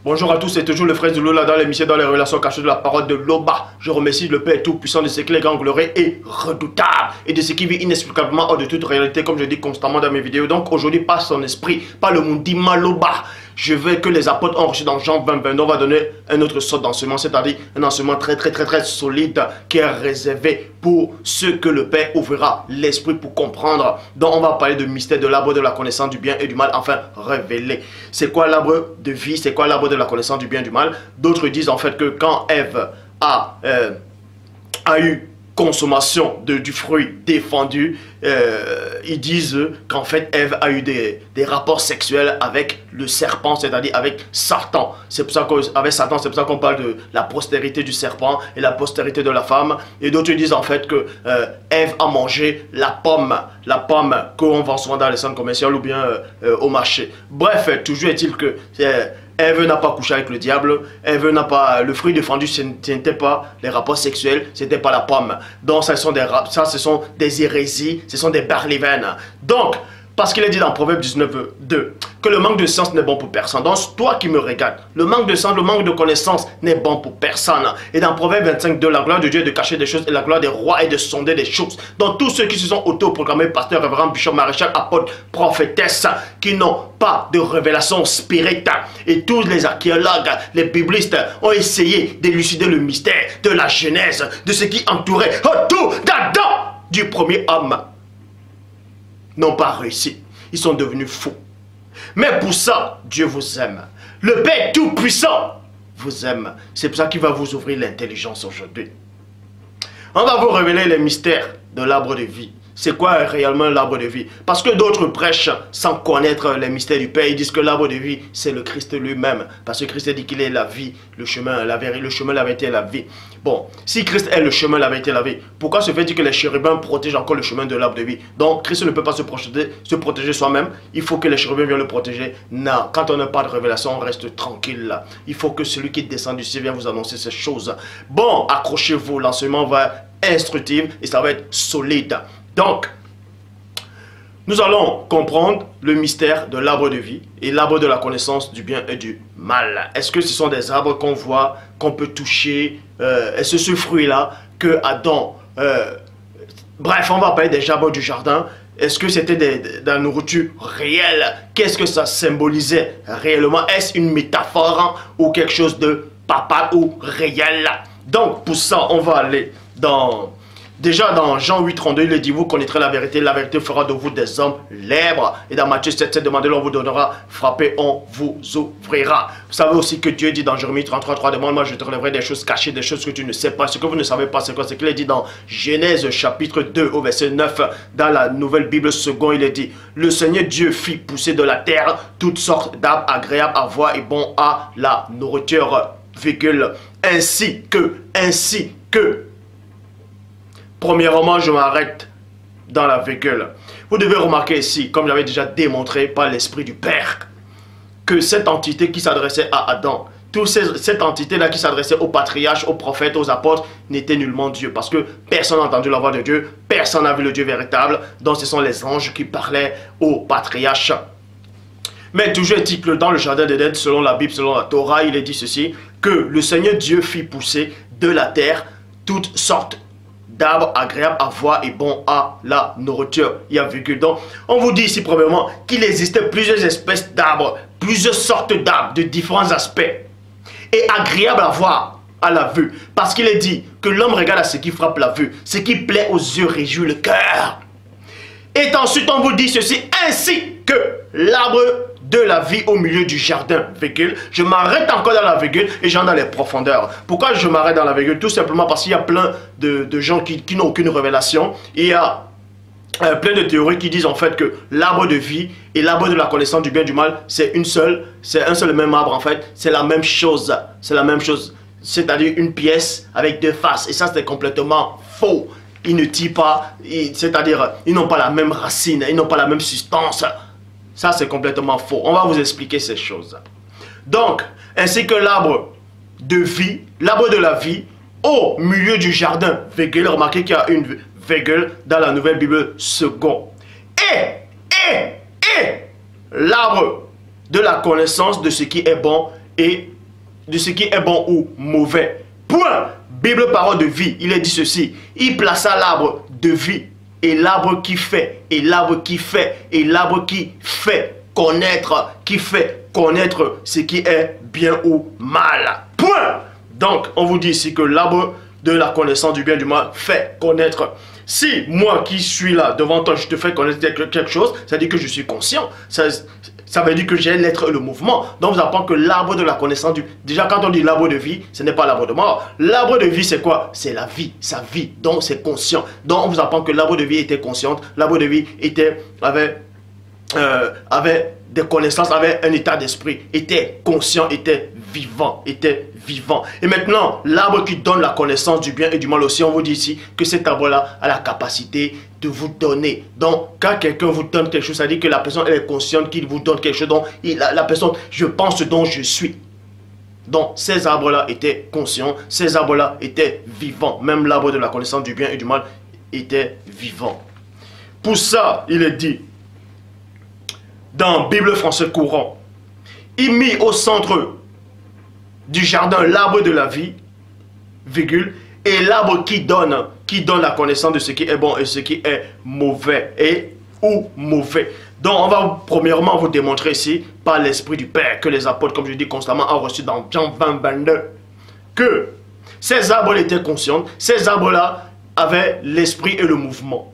Bonjour à tous, c'est toujours le frère de Lola dans l'émission dans les relations cachées de la parole de Loba. Je remercie le Père Tout-Puissant de ce qu'il est grand, glorieux et redoutable et de ce qui vit inexplicablement hors de toute réalité, comme je dis constamment dans mes vidéos. Donc aujourd'hui, par son esprit, par le Mundima Loba, je veux que les apôtres ont reçu dans Jean 20, on va donner un autre sort d'enseignement, c'est-à-dire un enseignement très solide qui est réservé pour ceux que le Père ouvrira l'esprit pour comprendre. Donc on va parler de mystère de l'arbre de la connaissance du bien et du mal, enfin révélé. C'est quoi l'arbre de vie? C'est quoi l'arbre de la connaissance du bien et du mal? D'autres disent en fait que quand Ève a eu consommation du fruit défendu, ils disent qu'en fait Ève a eu des rapports sexuels avec le serpent, c'est-à-dire avec Satan. C'est pour ça qu'avec Satan, c'est pour ça qu'on parle de la postérité du serpent et la postérité de la femme. Et d'autres disent en fait que Ève a mangé la pomme qu'on vend souvent dans les centres commerciaux ou bien au marché. Bref, toujours est-il que Ève n'a pas couché avec le diable. Ève n'a pas... Le fruit défendu, ce n'était pas les rapports sexuels, ce n'était pas la pomme. Donc, ce sont des hérésies, ce sont des barlévaines. Donc, parce qu'il est dit dans Proverbe 19:2 que le manque de sens n'est bon pour personne. Donc, toi qui me regardes, le manque de sens, le manque de connaissance n'est bon pour personne. Et dans Proverbe 25:2, la gloire de Dieu est de cacher des choses et la gloire des rois est de sonder des choses. Donc, tous ceux qui se sont autoproclamés pasteurs, révérends, bishop, maréchal, apôtres, prophétesses, qui n'ont pas de révélation spirituelle, et tous les archéologues, les biblistes ont essayé d'élucider le mystère de la Genèse, de ce qui entourait autour d'Adam, du premier homme, n'ont pas réussi. Ils sont devenus fous. Mais pour ça, Dieu vous aime. Le Père Tout-Puissant vous aime. C'est pour ça qu'il va vous ouvrir l'intelligence aujourd'hui. On va vous révéler les mystères de l'arbre de vie. C'est quoi réellement l'arbre de vie? Parce que d'autres prêchent sans connaître les mystères du Père. Ils disent que l'arbre de vie, c'est le Christ lui-même. Parce que Christ a dit qu'il est la vie, le chemin, la vérité et la vie. Bon, si Christ est le chemin, la vérité et la vie, pourquoi se fait-il que les chérubins protègent encore le chemin de l'arbre de vie? Donc, Christ ne peut pas se protéger soi-même. Il faut que les chérubins viennent le protéger. Non, quand on n'a pas de révélation, on reste tranquille. Il faut que celui qui descend du ciel vienne vous annoncer ces choses. Bon, accrochez-vous, l'enseignement va être instructif et ça va être solide. Donc, nous allons comprendre le mystère de l'arbre de vie et l'arbre de la connaissance du bien et du mal. Est-ce que ce sont des arbres qu'on voit, qu'on peut toucher? Est-ce ce fruit-là que Adam... bref, on va parler des arbres du jardin. Est-ce que c'était de la nourriture réelle? Qu'est-ce que ça symbolisait réellement? Est-ce une métaphore ou quelque chose de papa ou réel? Donc, pour ça, on va aller dans... Déjà dans Jean 8:32, il est dit, vous connaîtrez la vérité fera de vous des hommes libres. Et dans Matthieu 7:7, demandez, on vous donnera, frappez, on vous ouvrira. Vous savez aussi que Dieu dit dans Jérémie 33:3, demande-moi, je te relèverai des choses cachées, des choses que tu ne sais pas. Ce que vous ne savez pas, c'est quoi? C'est qu'il est dit dans Genèse chapitre 2 au verset 9, dans la nouvelle Bible seconde, il est dit, le Seigneur Dieu fit pousser de la terre toutes sortes d'arbres agréables à voir et bons à la nourriture, virgule, ainsi que, premièrement, je m'arrête dans la virgule. Vous devez remarquer ici, comme j'avais déjà démontré par l'Esprit du Père, que cette entité qui s'adressait à Adam, cette entité-là qui s'adressait aux patriarches, aux prophètes, aux apôtres, n'était nullement Dieu. Parce que personne n'a entendu la voix de Dieu, personne n'a vu le Dieu véritable. Donc ce sont les anges qui parlaient aux patriarches. Mais toujours est-il que dans le jardin d'Éden, selon la Bible, selon la Torah, il est dit ceci, que le Seigneur Dieu fit pousser de la terre toutes sortes d'arbres agréables à voir et bons à la nourriture. Il y a virgule. Donc, on vous dit ici premièrement qu'il existait plusieurs espèces d'arbres, plusieurs sortes d'arbres de différents aspects et agréables à voir à la vue. Parce qu'il est dit que l'homme regarde à ce qui frappe la vue, ce qui plaît aux yeux réjouit le cœur. Et ensuite, on vous dit ceci, ainsi que l'arbre de la vie au milieu du jardin, virgule. Je m'arrête encore dans la virgule et j'en dans les profondeurs. Pourquoi je m'arrête dans la virgule? Tout simplement parce qu'il y a plein de gens qui n'ont aucune révélation. Il y a plein de théories qui disent en fait que l'arbre de vie et l'arbre de la connaissance du bien et du mal, c'est un seul et même arbre en fait. C'est la même chose. C'est la même chose. C'est-à-dire une pièce avec deux faces. Et ça, c'est complètement faux. Ils ne tirent pas, c'est-à-dire ils n'ont pas la même racine, ils n'ont pas la même substance. Ça, c'est complètement faux. On va vous expliquer ces choses. Donc, ainsi que l'arbre de vie, l'arbre de la vie, au milieu du jardin, virgule, remarquez qu'il y a une virgule dans la nouvelle Bible seconde. Et l'arbre de la connaissance de ce qui est bon et de ce qui est bon ou mauvais. Point. Bible, parole de vie. Il est dit ceci. Il plaça l'arbre de vie et l'arbre qui fait, et l'arbre qui fait, et l'arbre qui fait connaître ce qui est bien ou mal. Point. Donc, on vous dit ici que l'arbre de la connaissance du bien et du mal fait connaître. Si moi qui suis là devant toi, je te fais connaître quelque chose, ça veut dire que je suis conscient. Ça veut dire que j'ai l'être et le mouvement. Donc, vous apprenez que l'arbre de la connaissance du... Déjà, quand on dit l'arbre de vie, ce n'est pas l'arbre de mort. L'arbre de vie, c'est quoi? C'est la vie, sa vie. Donc, c'est conscient. Donc, on vous apprend que l'arbre de vie était consciente. L'arbre de vie avait des connaissances, avait un état d'esprit, était conscient, était vivant. Et maintenant, l'arbre qui donne la connaissance du bien et du mal aussi, on vous dit ici que cet arbre-là a la capacité de vous donner. Donc, quand quelqu'un vous donne quelque chose, ça dit que la personne elle est consciente qu'il vous donne quelque chose. Donc, la personne, je pense dont je suis. Donc, ces arbres-là étaient conscients, ces arbres-là étaient vivants. Même l'arbre de la connaissance du bien et du mal était vivant. Pour ça, il est dit, dans Bible français courant, il mit au centre du jardin l'arbre de la vie, virgule, et l'arbre qui donne la connaissance de ce qui est bon et ce qui est mauvais ou mauvais. Donc on va premièrement vous démontrer ici, par l'Esprit du Père, que les apôtres, comme je dis constamment, ont reçu dans Jean 20, 22, que ces arbres étaient conscients, ces arbres-là avaient l'esprit et le mouvement.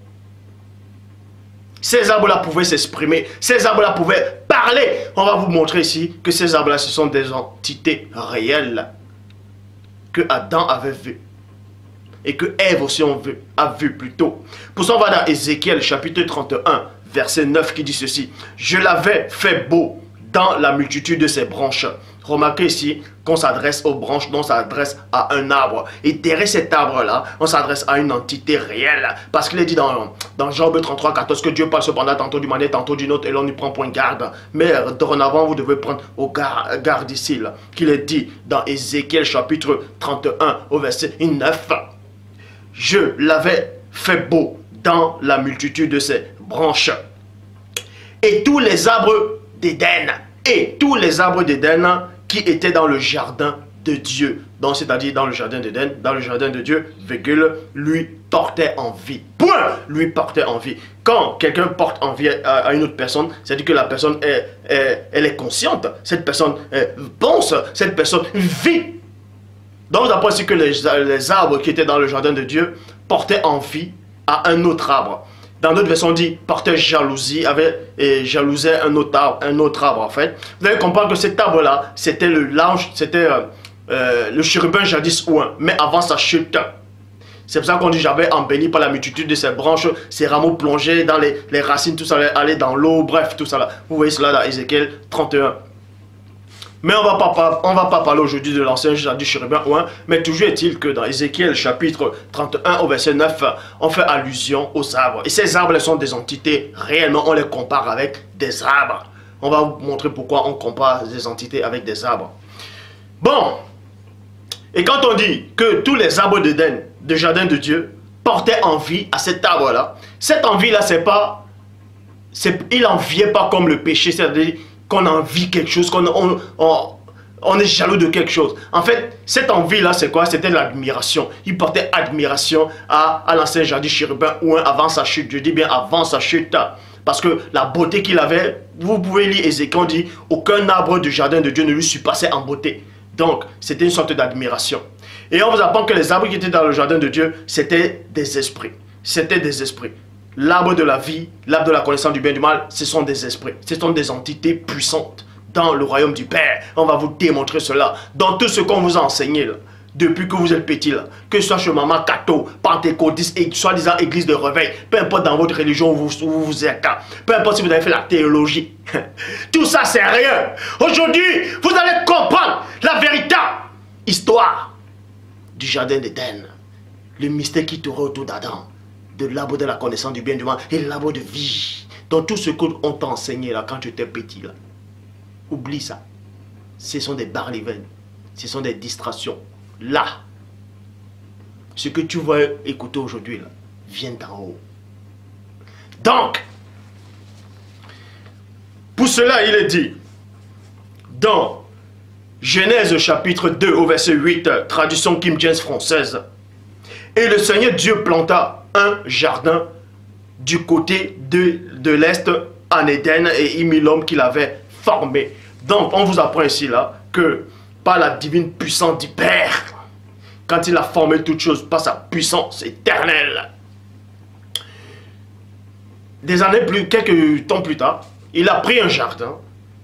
Ces arbres-là pouvaient s'exprimer, ces arbres-là pouvaient parler. On va vous montrer ici que ces arbres-là, ce sont des entités réelles que Adam avait vues et que Ève aussi a vu plutôt. Pour ça, on va dans Ézéchiel chapitre 31, verset 9 qui dit ceci. Je l'avais fait beau dans la multitude de ses branches. Remarquez ici qu'on s'adresse aux branches, non, on s'adresse à un arbre. Et derrière cet arbre-là, on s'adresse à une entité réelle. Parce qu'il est dit dans Job 33, 14 que Dieu parle cependant tantôt d'une manière, tantôt d'une autre, et l'on y prend point garde. Mais dorénavant, vous devez prendre garde ici, là, qu'il est dit dans Ézéchiel chapitre 31, au verset 9. Je l'avais fait beau dans la multitude de ses branches. Et tous les arbres d'Éden, qui étaient dans le jardin de Dieu. Donc, c'est-à-dire dans le jardin d'Éden, dans le jardin de Dieu, virgule, lui portait envie. Point! Lui portait envie. Quand quelqu'un porte envie à une autre personne, c'est-à-dire que la personne, elle est consciente. Cette personne pense, cette personne vit. Donc, vous apprenez aussi que les arbres qui étaient dans le jardin de Dieu portaient envie à un autre arbre. Dans d'autres versions, on dit portait jalousie, jalousait un autre arbre en fait. Vous allez comprendre que cet arbre-là, c'était le chérubin jadis ouin, mais avant sa chute. C'est pour ça qu'on dit j'avais embelli par la multitude de ses branches, ses rameaux plongés dans les racines, tout ça allait dans l'eau, bref, tout ça là. Vous voyez cela dans Ézéchiel 31. Mais on va pas parler aujourd'hui de l'ancien jadis chérubin ouin, mais toujours est-il que dans Ézéchiel chapitre 31 au verset 9, on fait allusion aux arbres. Et ces arbres sont des entités, réellement on les compare avec des arbres. On va vous montrer pourquoi on compare des entités avec des arbres. Bon, et quand on dit que tous les arbres d'Éden, du jardin de Dieu, portaient envie à cet arbre-là, cette envie-là, c'est pas... il enviait pas comme le péché, c'est-à-dire qu'on envie quelque chose, on est jaloux de quelque chose. En fait, cette envie-là, c'est quoi? C'était l'admiration. Il portait admiration à l'ancien jardin chérubin ouin avant sa chute. Je dis bien avant sa chute. Parce que la beauté qu'il avait, vous pouvez lire Ézéchiel, on dit, aucun arbre du jardin de Dieu ne lui surpassait en beauté. Donc, c'était une sorte d'admiration. Et on vous apprend que les arbres qui étaient dans le jardin de Dieu, c'était des esprits. C'était des esprits. L'arbre de la vie, l'arbre de la connaissance du bien et du mal, ce sont des esprits. Ce sont des entités puissantes dans le royaume du Père. On va vous démontrer cela. Dans tout ce qu'on vous a enseigné, là, depuis que vous êtes petit, là, que ce soit chez Maman Cato, Pentecôtiste, et soi-disant église de réveil, peu importe dans votre religion où vous êtes, peu importe si vous avez fait la théologie, tout ça c'est rien. Aujourd'hui, vous allez comprendre la véritable histoire du jardin d'Éden, le mystère qui tournait autour d'Adam, de l'arbre de la connaissance du bien et du mal et l'arbre de vie. Dans tout ce qu'on t'a enseigné là quand tu étais petit là. Oublie ça. Ce sont des barres-les-veines. Ce sont des distractions. Là, ce que tu vas écouter aujourd'hui là, vient d'en haut. Donc, pour cela il est dit dans Genèse chapitre 2 au verset 8, traduction King James française. Et le Seigneur Dieu planta un jardin du côté de l'est en Éden et il mit l'homme qu'il avait formé. Donc on vous apprend ici là que par la divine puissance du Père, quand il a formé toutes choses par sa puissance éternelle, des années quelques temps plus tard, il a pris un jardin,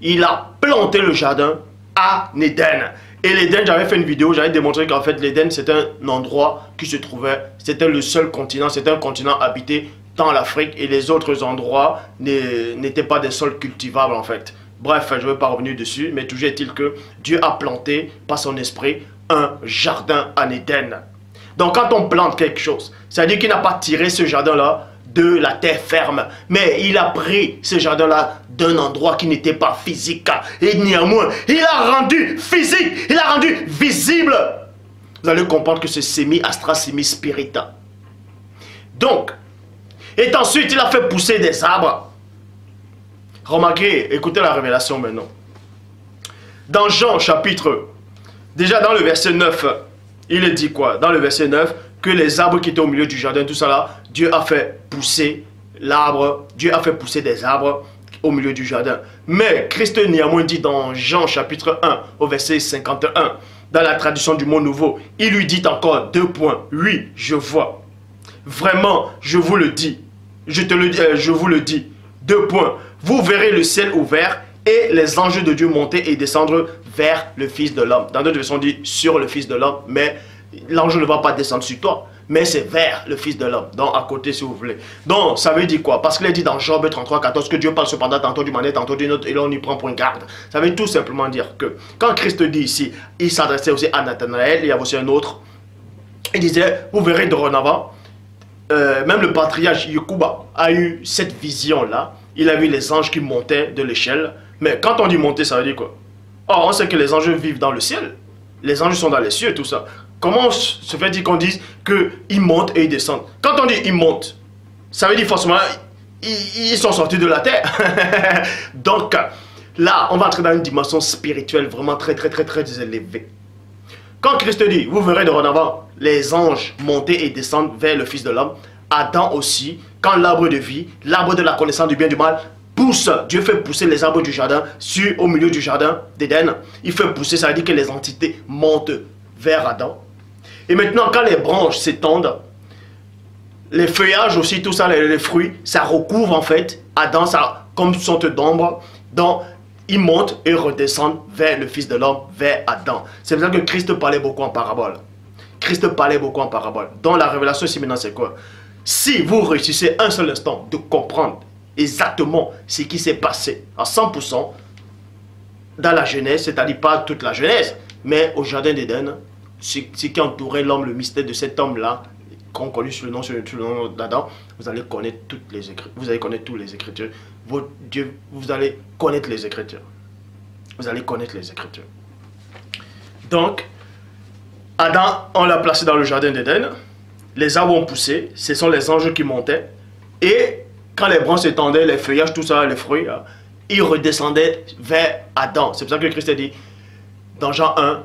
il a planté le jardin à Éden. Et l'Éden, j'avais fait une vidéo, j'avais démontré qu'en fait l'Éden c'était un endroit qui se trouvait, c'était le seul continent, c'était un continent habité dans l'Afrique et les autres endroits n'étaient pas des sols cultivables en fait. Bref, je ne vais pas revenir dessus, mais toujours est-il que Dieu a planté par son esprit un jardin en Éden. Donc quand on plante quelque chose, ça veut dire qu'il n'a pas tiré ce jardin-là de la terre ferme, mais il a pris ce jardin-là d'un endroit qui n'était pas physique. Et néanmoins, il a rendu physique, il a rendu visible. Vous allez comprendre que c'est semi-astral, semi-spirit. Donc, et ensuite il a fait pousser des arbres. Remarquez, écoutez la révélation maintenant. Dans Jean chapitre, déjà dans le verset 9, il est dit quoi? Dans le verset 9, que les arbres qui étaient au milieu du jardin, tout ça là, Dieu a fait pousser l'arbre, Dieu a fait pousser des arbres au milieu du jardin. Mais Christ néanmoins dit dans Jean chapitre 1 au verset 51, dans la traduction du Mot Nouveau, il lui dit encore 2 points. Oui, je vois. Vraiment, je vous le dis. Je vous le dis. 2 points. Vous verrez le ciel ouvert et les anges de Dieu monter et descendre vers le Fils de l'homme. Dans d'autres versions, on dit sur le Fils de l'homme, mais l'ange ne va pas descendre sur toi, mais c'est vers le Fils de l'homme, donc à côté si vous voulez. Donc ça veut dire quoi? Parce qu'il est dit dans Job 33, 14 que Dieu parle cependant tantôt d'une manière, tantôt d'une autre, et là on y prend pour une garde. Ça veut tout simplement dire que quand Christ dit ici, il s'adressait aussi à Nathanaël, il y a aussi un autre, il disait, vous verrez dorénavant, même le patriarche Yekuba a eu cette vision-là, il a vu les anges qui montaient de l'échelle, mais quand on dit monter, ça veut dire quoi? Or, on sait que les anges vivent dans le ciel, les anges sont dans les cieux, tout ça. Comment se fait-il qu'on dise qu'ils montent et ils descendent? Quand on dit ils montent, ça veut dire forcément ils sont sortis de la terre. Donc là, on va entrer dans une dimension spirituelle vraiment très élevée. Quand Christ dit, vous verrez dorénavant les anges monter et descendre vers le Fils de l'homme, Adam aussi, quand l'arbre de vie, l'arbre de la connaissance du bien et du mal, pousse, Dieu fait pousser les arbres du jardin au milieu du jardin d'Éden. Il fait pousser, ça veut dire que les entités montent vers Adam. Et maintenant, quand les branches s'étendent, les feuillages aussi, tout ça, les fruits, ça recouvre en fait Adam, ça, comme une sorte d'ombre. Donc, ils montent et redescendent vers le Fils de l'homme, vers Adam. C'est pour ça que Christ parlait beaucoup en parabole. Christ parlait beaucoup en parabole. Donc, la révélation ici maintenant, c'est quoi? Si vous réussissez un seul instant de comprendre exactement ce qui s'est passé à 100% dans la Genèse, c'est-à-dire pas toute la Genèse, mais au jardin d'Éden, ce qui entourait l'homme, le mystère de cet homme-là, qu'on connaît sous le nom d'Adam, vous allez connaître toutes les Écritures. Vous allez connaître toutes les Écritures. Vous allez connaître les Écritures. Vous allez connaître les Écritures. Donc, Adam, on l'a placé dans le jardin d'Éden. Les arbres ont poussé. Ce sont les anges qui montaient. Et quand les branches s'étendaient, les feuillages, tout ça, les fruits, ils redescendaient vers Adam. C'est pour ça que Christ a dit, dans Jean 1,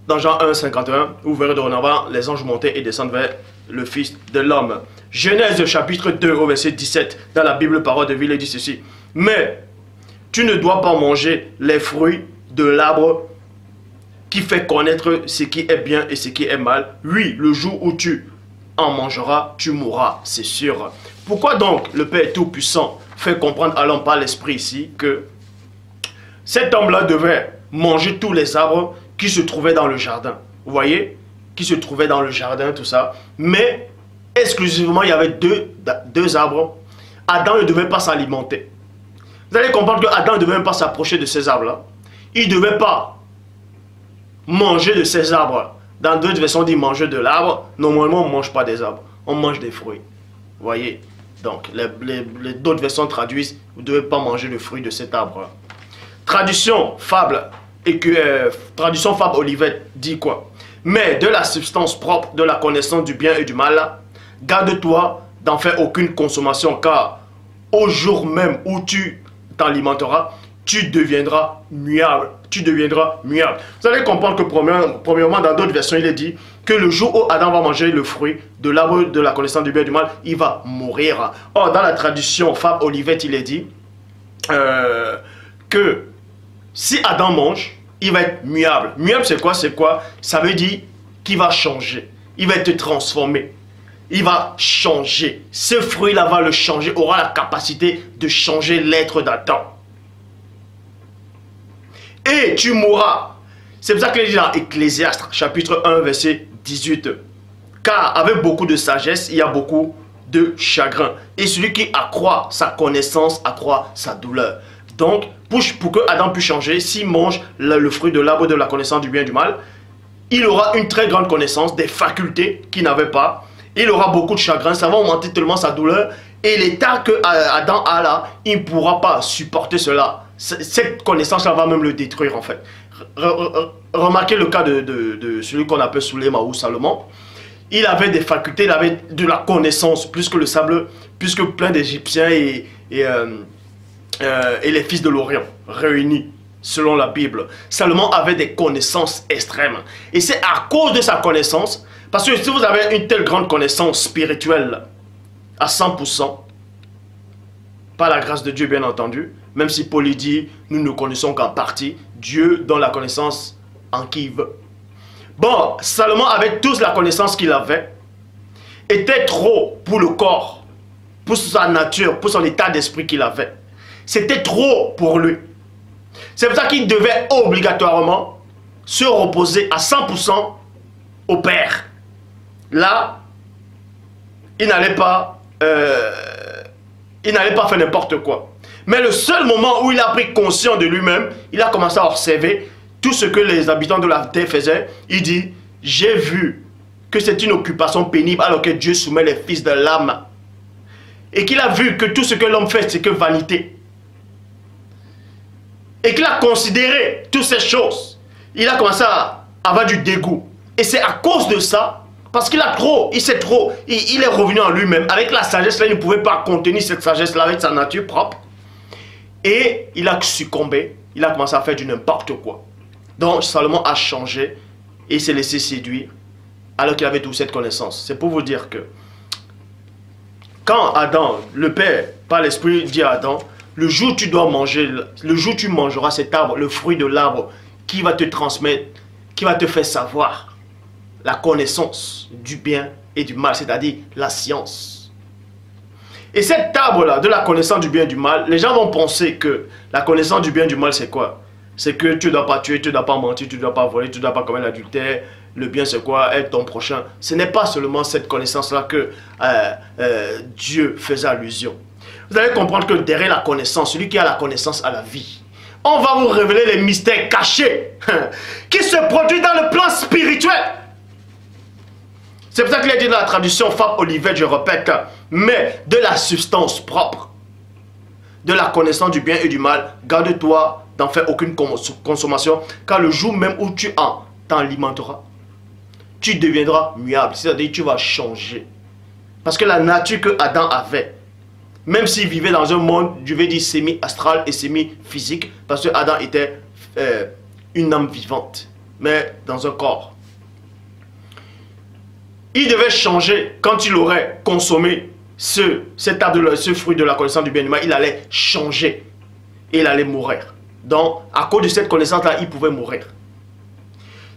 dans Jean 1, 51, vous verrez dorénavant les anges monter et descendre vers le Fils de l'homme. Genèse chapitre 2 au verset 17, dans la Bible parole de vie, il dit ceci. Mais tu ne dois pas manger les fruits de l'arbre qui fait connaître ce qui est bien et ce qui est mal. Oui, le jour où tu en mangeras, tu mourras, c'est sûr. Pourquoi donc le Père Tout-Puissant fait comprendre à l'homme par l'Esprit ici que cet homme-là devait manger tous les arbres qui se trouvaient dans le jardin? Vous voyez? Qui se trouvaient dans le jardin, tout ça. Mais exclusivement, il y avait deux arbres. Adam ne devait pas s'alimenter. Vous allez comprendre que Adam ne devait même pas s'approcher de ces arbres-là. Il ne devait pas manger de ces arbres. Dans d'autres versions, on dit manger de l'arbre. Normalement, on ne mange pas des arbres. On mange des fruits. Vous voyez? Donc, d'autres versions traduisent, vous ne devez pas manger le fruit de cet arbre. Traduction fable Olivet dit quoi? Mais de la substance propre de la connaissance du bien et du mal, garde-toi d'en faire aucune consommation, car au jour même où tu t'alimenteras, tu deviendras muable. Tu deviendras muable. Vous allez comprendre que premièrement, dans d'autres versions, il est dit que le jour où Adam va manger le fruit de l'arbre de la connaissance du bien et du mal, il va mourir. Or, dans la traduction Fab Olivette, il est dit que si Adam mange, il va être muable. Muable, c'est quoi? C'est quoi? Ça veut dire qu'il va changer. Il va être transformé. Il va changer. Ce fruit-là va le changer, aura la capacité de changer l'être d'Adam. Et tu mourras. C'est pour ça qu'il dit dans Ecclésiaste, chapitre 1, verset 18. Car avec beaucoup de sagesse, il y a beaucoup de chagrin. Et celui qui accroît sa connaissance, accroît sa douleur. Donc, pour que Adam puisse changer, s'il mange le fruit de l'arbre de la connaissance du bien et du mal, il aura une très grande connaissance des facultés qu'il n'avait pas. Il aura beaucoup de chagrin, ça va augmenter tellement sa douleur. Et l'état que Adam a là, il ne pourra pas supporter cela. Cette connaissance-là va même le détruire en fait. Remarquez le cas de celui qu'on appelle Souleymane ou Salomon. Il avait des facultés, il avait de la connaissance, plus que le sable, plus que plein d'Égyptiens et les fils de l'Orient réunis selon la Bible. Salomon avait des connaissances extrêmes. Et c'est à cause de sa connaissance, parce que si vous avez une telle grande connaissance spirituelle à 100%, par la grâce de Dieu bien entendu, même si Paul dit, nous ne connaissons qu'en partie, Dieu donne la connaissance en qui il veut. Bon, Salomon, avec toute la connaissance qu'il avait, était trop pour le corps, pour sa nature, pour son état d'esprit qu'il avait. C'était trop pour lui. C'est pour ça qu'il devait obligatoirement se reposer à 100% au Père. Là, il n'allait pas faire n'importe quoi. Mais le seul moment où il a pris conscience de lui-même, il a commencé à observer tout ce que les habitants de la terre faisaient. Il dit, j'ai vu que c'est une occupation pénible alors que Dieu soumet les fils de l'âme. Et qu'il a vu que tout ce que l'homme fait, c'est que vanité. Et qu'il a considéré toutes ces choses. Il a commencé à avoir du dégoût. Et c'est à cause de ça, parce qu'il a trop, il sait trop, il est revenu en lui-même. Avec la sagesse là, il ne pouvait pas contenir cette sagesse là avec sa nature propre. Et il a succombé, il a commencé à faire du n'importe quoi. Donc Salomon a changé et s'est laissé séduire alors qu'il avait toute cette connaissance. C'est pour vous dire que quand Adam, le Père, par l'Esprit dit à Adam, le jour où tu dois manger, le jour où tu mangeras cet arbre, le fruit de l'arbre qui va te transmettre, qui va te faire savoir la connaissance du bien et du mal, c'est-à-dire la science. Et cet arbre-là, de la connaissance du bien et du mal, les gens vont penser que la connaissance du bien et du mal, c'est quoi? C'est que tu ne dois pas tuer, tu ne dois pas mentir, tu ne dois pas voler, tu ne dois pas commettre l'adultère. Le bien, c'est quoi? Être ton prochain. Ce n'est pas seulement cette connaissance-là que Dieu faisait allusion. Vous allez comprendre que derrière la connaissance, celui qui a la connaissance a la vie. On va vous révéler les mystères cachés qui se produisent dans le plan spirituel. C'est pour ça qu'il a dit dans la traduction Fab Olivette, je répète, mais de la substance propre, de la connaissance du bien et du mal, garde-toi d'en faire aucune consommation, car le jour même où tu t'en alimenteras, tu deviendras muable, c'est-à-dire tu vas changer. Parce que la nature que Adam avait, même s'il vivait dans un monde, je vais dire semi-astral et semi-physique, parce que Adam était une âme vivante, mais dans un corps. Il devait changer quand il aurait consommé ce fruit de la connaissance du bien et du mal. Il allait changer et il allait mourir. Donc, à cause de cette connaissance-là, il pouvait mourir.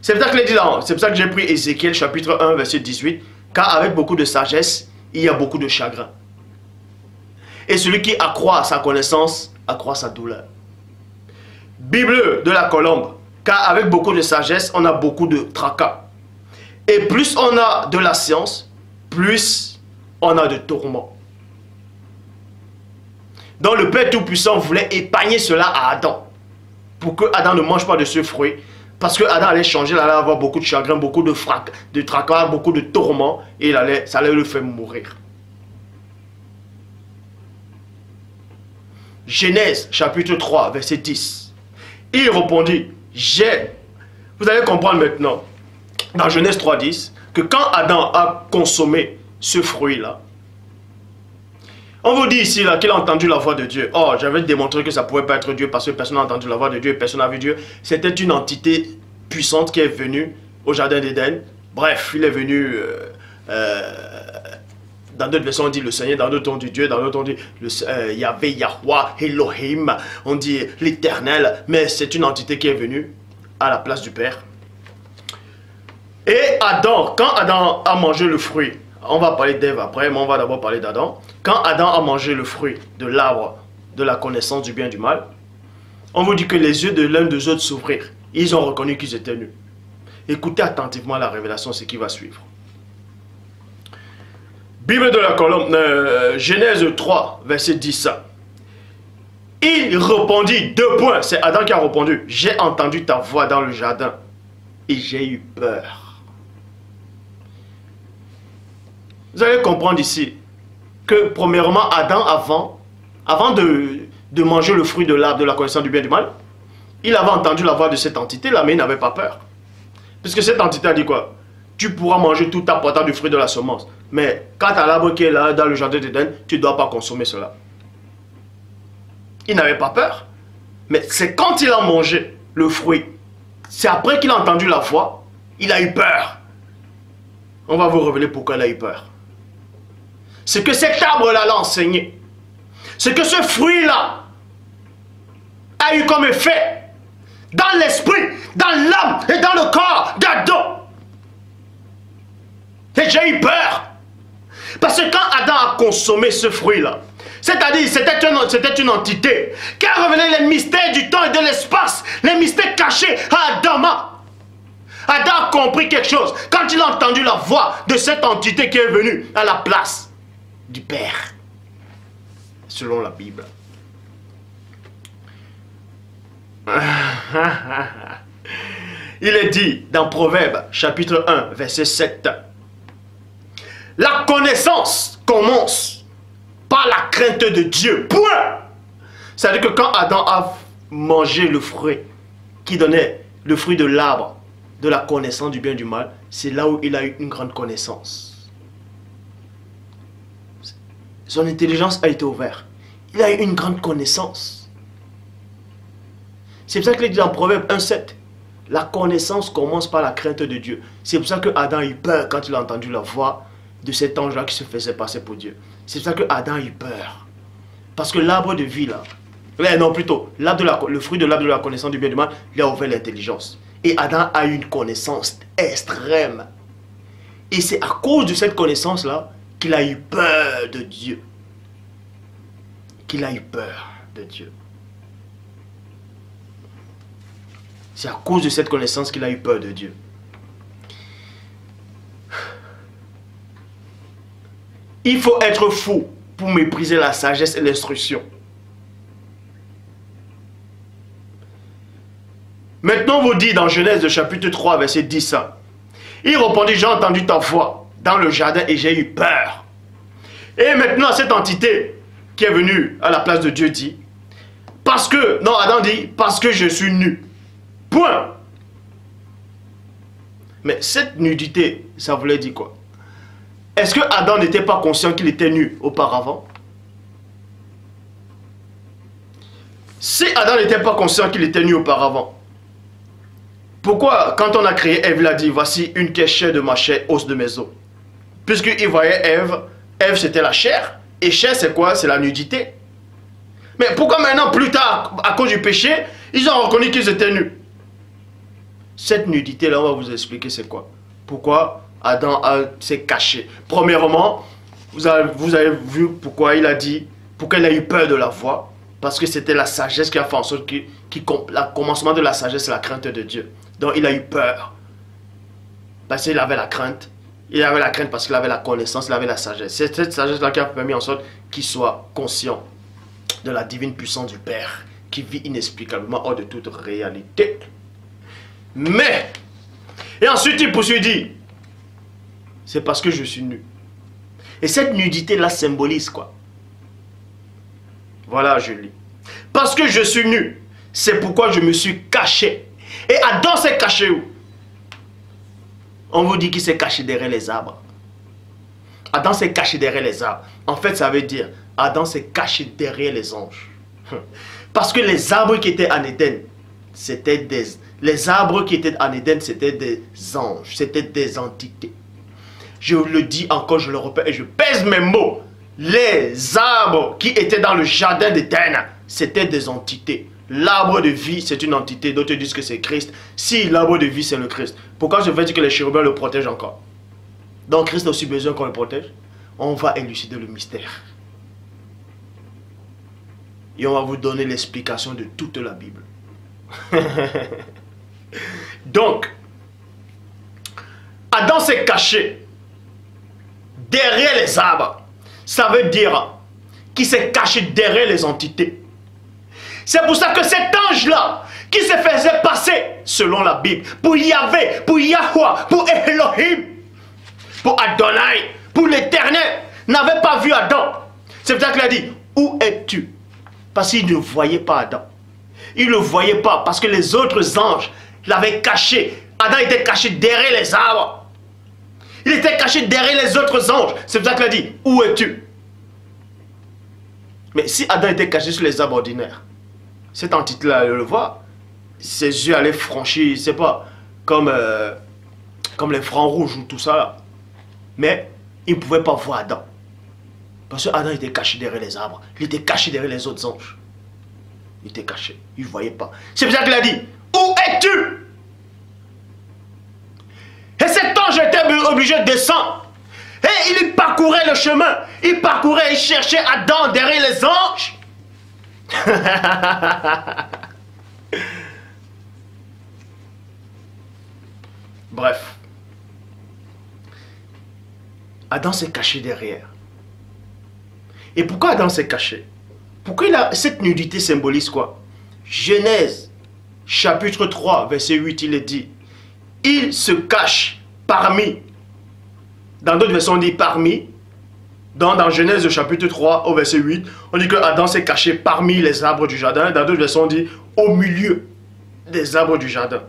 C'est pour ça que, c'est pour ça que j'ai pris Ézéchiel chapitre 1, verset 18. Car avec beaucoup de sagesse, il y a beaucoup de chagrin. Et celui qui accroît sa connaissance, accroît sa douleur. Bible de la colombe. Car avec beaucoup de sagesse, on a beaucoup de tracas. Et plus on a de la science, plus on a de tourments. Donc le Père Tout-Puissant voulait épargner cela à Adam. Pour que Adam ne mange pas de ce fruit. Parce que Adam allait changer, il allait avoir beaucoup de chagrin, beaucoup de tracas, beaucoup de tourments. Et ça allait le faire mourir. Genèse chapitre 3, verset 10. Il répondit, vous allez comprendre maintenant. Dans Genèse 3.10, que quand Adam a consommé ce fruit-là, On vous dit ici qu'il a entendu la voix de Dieu. Oh, j'avais démontré que ça ne pouvait pas être Dieu parce que personne n'a entendu la voix de Dieu et personne n'a vu Dieu. C'était une entité puissante qui est venue au jardin d'Éden. Bref, il est venu... dans d'autres versions, on dit le Seigneur, dans d'autres on dit Dieu, dans d'autres on dit Yahvé, Yahweh, Elohim, on dit l'Éternel. Mais c'est une entité qui est venue à la place du Père. Et Adam, quand Adam a mangé le fruit, on va parler d'Ève après, mais on va d'abord parler d'Adam. Quand Adam a mangé le fruit de l'arbre de la connaissance du bien et du mal, on vous dit que les yeux de l'un des autres s'ouvrirent. Ils ont reconnu qu'ils étaient nus. Écoutez attentivement la révélation, ce qui va suivre. Bible de la colonne, Genèse 3, verset 10. Il répondit, 2 points, c'est Adam qui a répondu. J'ai entendu ta voix dans le jardin et j'ai eu peur. Vous allez comprendre ici que premièrement, Adam, avant de manger le fruit de l'arbre de la connaissance du bien et du mal, il avait entendu la voix de cette entité-là, mais il n'avait pas peur. Puisque cette entité a dit quoi? Tu pourras manger tout apportant du fruit de la semence. Mais quant à l'arbre qui est là, dans le jardin d'Éden, tu ne dois pas consommer cela. Il n'avait pas peur. Mais c'est quand il a mangé le fruit, c'est après qu'il a entendu la voix, il a eu peur. On va vous révéler pourquoi il a eu peur. C'est que cet arbre-là l'a enseigné. C'est que ce fruit-là a eu comme effet dans l'esprit, dans l'âme et dans le corps d'Adam. Et j'ai eu peur. Parce que quand Adam a consommé ce fruit-là, c'est-à-dire c'était une entité qui a révélé les mystères du temps et de l'espace, les mystères cachés à Adam. Adam a compris quelque chose quand il a entendu la voix de cette entité qui est venue à la place du Père, selon la Bible. Il est dit dans Proverbes, chapitre 1, verset 7. La connaissance commence par la crainte de Dieu. Point. C'est-à-dire que quand Adam a mangé le fruit qui donnait le fruit de l'arbre de la connaissance du bien et du mal, c'est là où il a eu une grande connaissance. Son intelligence a été ouverte. Il a eu une grande connaissance. C'est pour ça qu'il dit dans Proverbe 1,7. La connaissance commence par la crainte de Dieu. C'est pour ça que Adam a eu peur quand il a entendu la voix de cet ange-là qui se faisait passer pour Dieu. C'est pour ça que Adam a eu peur. Parce que l'arbre de vie là, non plutôt, le fruit de l'arbre de la connaissance du bien et du mal, il a ouvert l'intelligence. Et Adam a eu une connaissance extrême. Et c'est à cause de cette connaissance là qu'il a eu peur de Dieu. Qu'il a eu peur de Dieu. C'est à cause de cette connaissance qu'il a eu peur de Dieu. Il faut être fou pour mépriser la sagesse et l'instruction. Maintenant, on vous dit dans Genèse chapitre 3, verset 10. Il répondit, j'ai entendu ta voix dans le jardin et j'ai eu peur. Et maintenant, cette entité qui est venue à la place de Dieu dit, parce que, non, Adam dit, parce que je suis nu. Point. Mais cette nudité, ça voulait dire quoi? Est-ce que Adam n'était pas conscient qu'il était nu auparavant? Si Adam n'était pas conscient qu'il était nu auparavant, pourquoi quand on a créé Ève, il a dit, voici une qui est chair de ma chair, os de mes os? Puisqu'il voyait Ève, Ève c'était la chair, et chair c'est quoi? C'est la nudité. Mais pourquoi maintenant, plus tard, à cause du péché, ils ont reconnu qu'ils étaient nus? Cette nudité-là, on va vous expliquer c'est quoi. Pourquoi Adam s'est caché. Premièrement, vous avez vu pourquoi il a dit, pourquoi il a eu peur de la voix. Parce que c'était la sagesse qui a fait en sorte que le commencement de la sagesse, c'est la crainte de Dieu. Donc il a eu peur. Parce qu'il avait la crainte. Il avait la crainte parce qu'il avait la connaissance, il avait la sagesse. C'est cette sagesse-là qui a permis en sorte qu'il soit conscient de la divine puissance du Père, qui vit inexplicablement hors de toute réalité. Mais, et ensuite il poursuit, dit, c'est parce que je suis nu. Et cette nudité-là symbolise quoi? Voilà, je lis. Parce que je suis nu, c'est pourquoi je me suis caché. Et Adam s'est caché où? On vous dit qu'il s'est caché derrière les arbres. Adam s'est caché derrière les arbres. En fait, ça veut dire, Adam s'est caché derrière les anges. Parce que les arbres qui étaient en Éden, c'était des... Les arbres qui étaient en Éden, c'était des anges, c'était des entités. Je le dis encore, je le répète et je pèse mes mots. Les arbres qui étaient dans le jardin d'Éden, c'était des entités. L'arbre de vie, c'est une entité. D'autres disent que c'est Christ. Si l'arbre de vie, c'est le Christ, pourquoi je vais dire que les chérubins le protègent encore? Donc Christ a aussi besoin qu'on le protège. On va élucider le mystère. Et on va vous donner l'explication de toute la Bible. Donc, Adam s'est caché derrière les arbres. Ça veut dire qu'il s'est caché derrière les entités. C'est pour ça que cet ange-là, qui se faisait passer, selon la Bible, pour Yahvé, pour Yahweh, pour Elohim, pour Adonai, pour l'Éternel, n'avait pas vu Adam. C'est pour ça qu'il a dit, où es-tu? Parce qu'il ne voyait pas Adam. Il ne le voyait pas parce que les autres anges l'avaient caché. Adam était caché derrière les arbres. Il était caché derrière les autres anges. C'est pour ça qu'il a dit, où es-tu? Mais si Adam était caché sur les arbres ordinaires, cette entité-là allait le voir. Ses yeux allaient franchir, je sais pas, comme les francs rouges ou tout ça là. Mais il ne pouvait pas voir Adam. Parce que Adam était caché derrière les arbres. Il était caché derrière les autres anges. Il était caché. Il ne voyait pas. C'est pour ça qu'il a dit, où es-tu? Et cet ange était obligé de descendre. Et il parcourait le chemin. Il parcourait, il cherchait Adam derrière les anges. Bref. Adam s'est caché derrière. Et pourquoi Adam s'est caché? Pourquoi cette nudité symbolise quoi? Genèse, chapitre 3, verset 8, il est dit, il se cache parmi. Dans d'autres versions, on dit parmi. Dans Genèse, chapitre 3, au verset 8, on dit que Adam s'est caché parmi les arbres du jardin. Dans d'autres versions, on dit au milieu des arbres du jardin.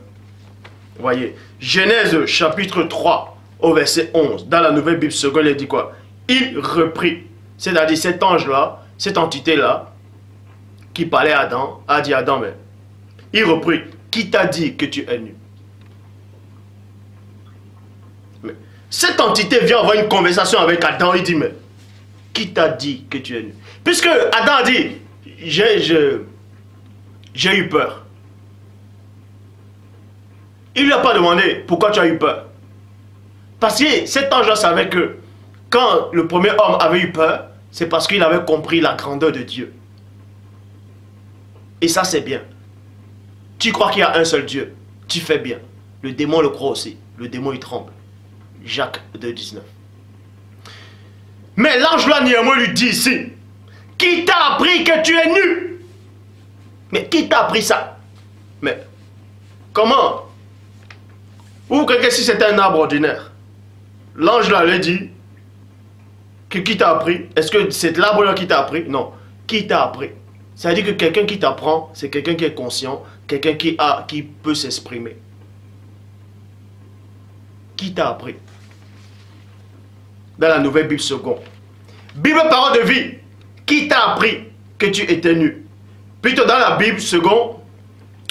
Vous voyez, Genèse, chapitre 3, au verset 11, dans la nouvelle Bible seconde, il dit quoi? Il reprit. C'est-à-dire cet ange-là, cette entité-là, qui parlait à Adam, a dit à Adam, mais il reprit, qui t'a dit que tu es nu? Mais cette entité vient avoir une conversation avec Adam, il dit, mais qui t'a dit que tu es nu? Puisque Adam a dit, j'ai eu peur. Il ne lui a pas demandé pourquoi tu as eu peur. Parce que cet ange-là savait que quand le premier homme avait eu peur, c'est parce qu'il avait compris la grandeur de Dieu. Et ça, c'est bien. Tu crois qu'il y a un seul Dieu, tu fais bien. Le démon le croit aussi. Le démon, il tremble. Jacques 2, 19. Mais l'ange là, néanmoins, lui dit ici, qui t'a appris que tu es nu? Mais qui t'a appris ça? Mais comment? Ou quelqu'un si c'était un arbre ordinaire. L'ange là lui dit, qui t'a appris? Est-ce que c'est l'arbre là qui t'a appris? Non. Qui t'a appris? Ça veut dire que quelqu'un qui t'apprend, c'est quelqu'un qui est conscient, quelqu'un qui peut s'exprimer. Qui t'a appris? Dans la nouvelle Bible seconde. Bible parole de vie. Qui t'a appris que tu étais nu? Plutôt dans la Bible seconde,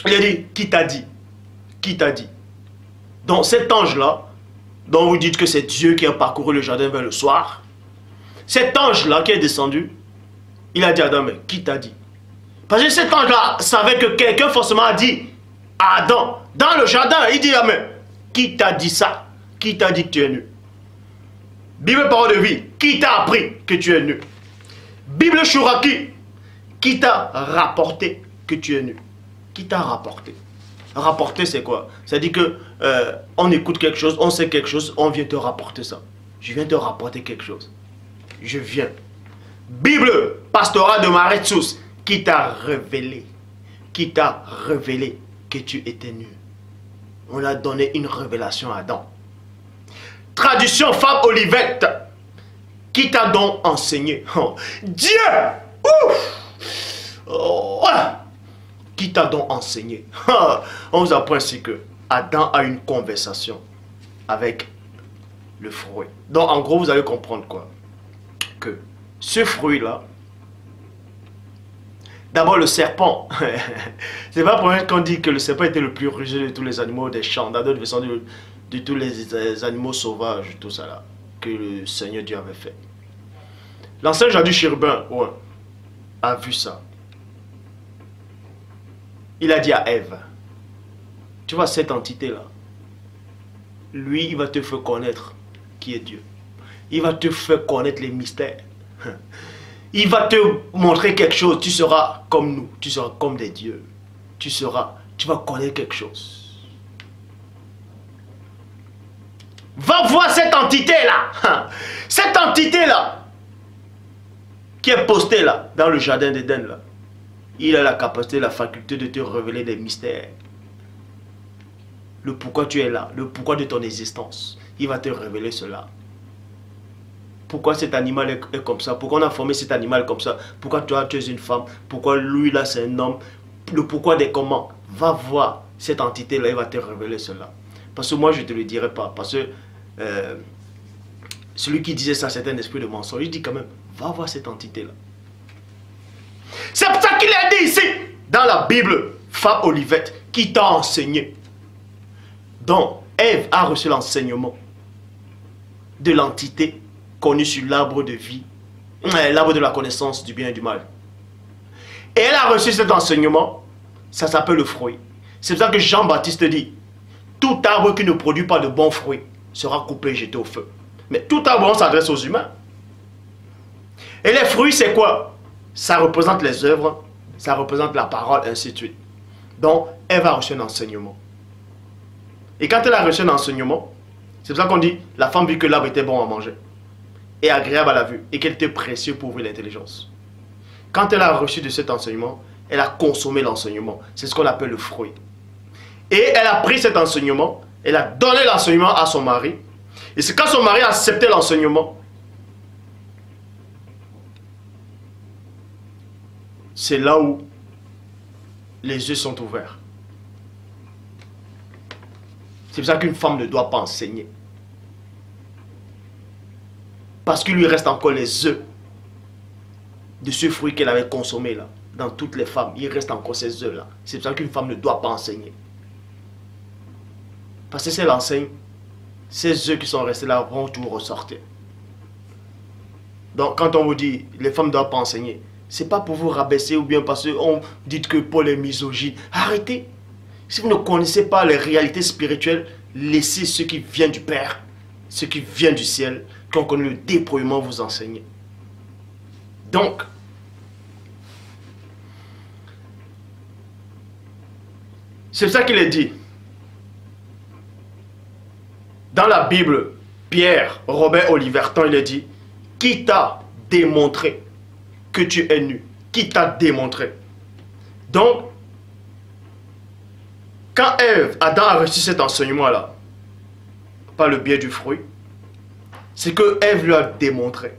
il a dit, qui t'a dit? Qui t'a dit? Donc cet ange-là, dont vous dites que c'est Dieu qui a parcouru le jardin vers le soir, cet ange-là qui est descendu, il a dit à Adam, mais qui t'a dit? Parce que cet ange-là savait que quelqu'un forcément a dit à Adam, dans le jardin, il dit, ah, mais qui t'a dit ça? Qui t'a dit que tu es nu? Bible parole de vie, qui t'a appris que tu es nu? Bible Chouraki, qui t'a rapporté que tu es nu? Qui t'a rapporté? Rapporter, c'est quoi? C'est-à-dire que on écoute quelque chose, on sait quelque chose, on vient te rapporter ça. Je viens te rapporter quelque chose. Je viens. Bible, pastorat de Maretsus, qui t'a révélé que tu étais nu. On a donné une révélation à Adam. Traduction femme Olivette, qui t'a donc enseigné? Oh, Dieu! Ouf! Oh, voilà. Qui t'a donc enseigné? On vous apprend ainsi que Adam a une conversation avec le fruit. Donc en gros, vous allez comprendre quoi? Que ce fruit-là, D'abord le serpent. C'est pas pour rien qu'on dit que le serpent était le plus rusé de tous les animaux des champs, dans d'autres versions de tous les animaux sauvages, tout ça là, que le Seigneur Dieu avait fait. L'ancien Jadu Chérubin, ouais, a vu ça. Il a dit à Ève, tu vois cette entité là, lui il va te faire connaître qui est Dieu. Il va te faire connaître les mystères. Il va te montrer quelque chose. Tu seras comme nous. Tu seras comme des dieux. Tu vas connaître quelque chose. Va voir cette entité-là. Cette entité-là. Qui est postée là. Dans le jardin d'Éden là. Il a la capacité, la faculté de te révéler des mystères. Le pourquoi tu es là. Le pourquoi de ton existence. Il va te révéler cela. Pourquoi cet animal est comme ça? Pourquoi on a formé cet animal comme ça? Pourquoi toi tu es une femme? Pourquoi lui là c'est un homme? Le pourquoi des comment? Va voir cette entité là, il va te révéler cela. Parce que moi je ne te le dirai pas. Parce que celui qui disait ça c'est un esprit de mensonge. Il dit quand même, va voir cette entité là. C'est pour ça qu'il a dit ici, dans la Bible, Fab Olivette, qui t'a enseigné. Donc, Ève a reçu l'enseignement de l'entité connue sur l'arbre de vie, l'arbre de la connaissance du bien et du mal. Et elle a reçu cet enseignement, ça s'appelle le fruit. C'est pour ça que Jean-Baptiste dit, tout arbre qui ne produit pas de bons fruits sera coupé et jeté au feu. Mais tout arbre, on s'adresse aux humains. Et les fruits, c'est quoi? Ça représente les œuvres, ça représente la parole, ainsi de suite. Donc, elle a reçu un enseignement. Et quand elle a reçu un enseignement, c'est pour ça qu'on dit, la femme vit que l'arbre était bon à manger et agréable à la vue, et qu'elle était précieux pour ouvrir l'intelligence. Quand elle a reçu de cet enseignement, elle a consommé l'enseignement. C'est ce qu'on appelle le fruit. Et elle a pris cet enseignement, elle a donné l'enseignement à son mari. Et c'est quand son mari a accepté l'enseignement, c'est là où les yeux sont ouverts. C'est pour ça qu'une femme ne doit pas enseigner. Parce qu'il lui reste encore les œufs de ce fruit qu'elle avait consommé là. Dans toutes les femmes, il reste encore ces œufs là. C'est pour ça qu'une femme ne doit pas enseigner. Parce que si elle enseigne, ces œufs qui sont restés là vont tout ressortir. Donc quand on vous dit les femmes ne doivent pas enseigner, c'est pas pour vous rabaisser ou bien parce qu'on dit que Paul est misogyne. Arrêtez. Si vous ne connaissez pas les réalités spirituelles, laissez ce qui vient du Père, ce qui vient du ciel, qu'on connaît le dépouillement, vous enseigner. Donc, c'est ça qu'il est dit. Dans la Bible, Pierre, Robert Oliverton, il est dit, qui t'a démontré que tu es nu? Qui t'a démontré? Donc, quand Adam a reçu cet enseignement-là, par le biais du fruit, c'est que Ève lui a démontré.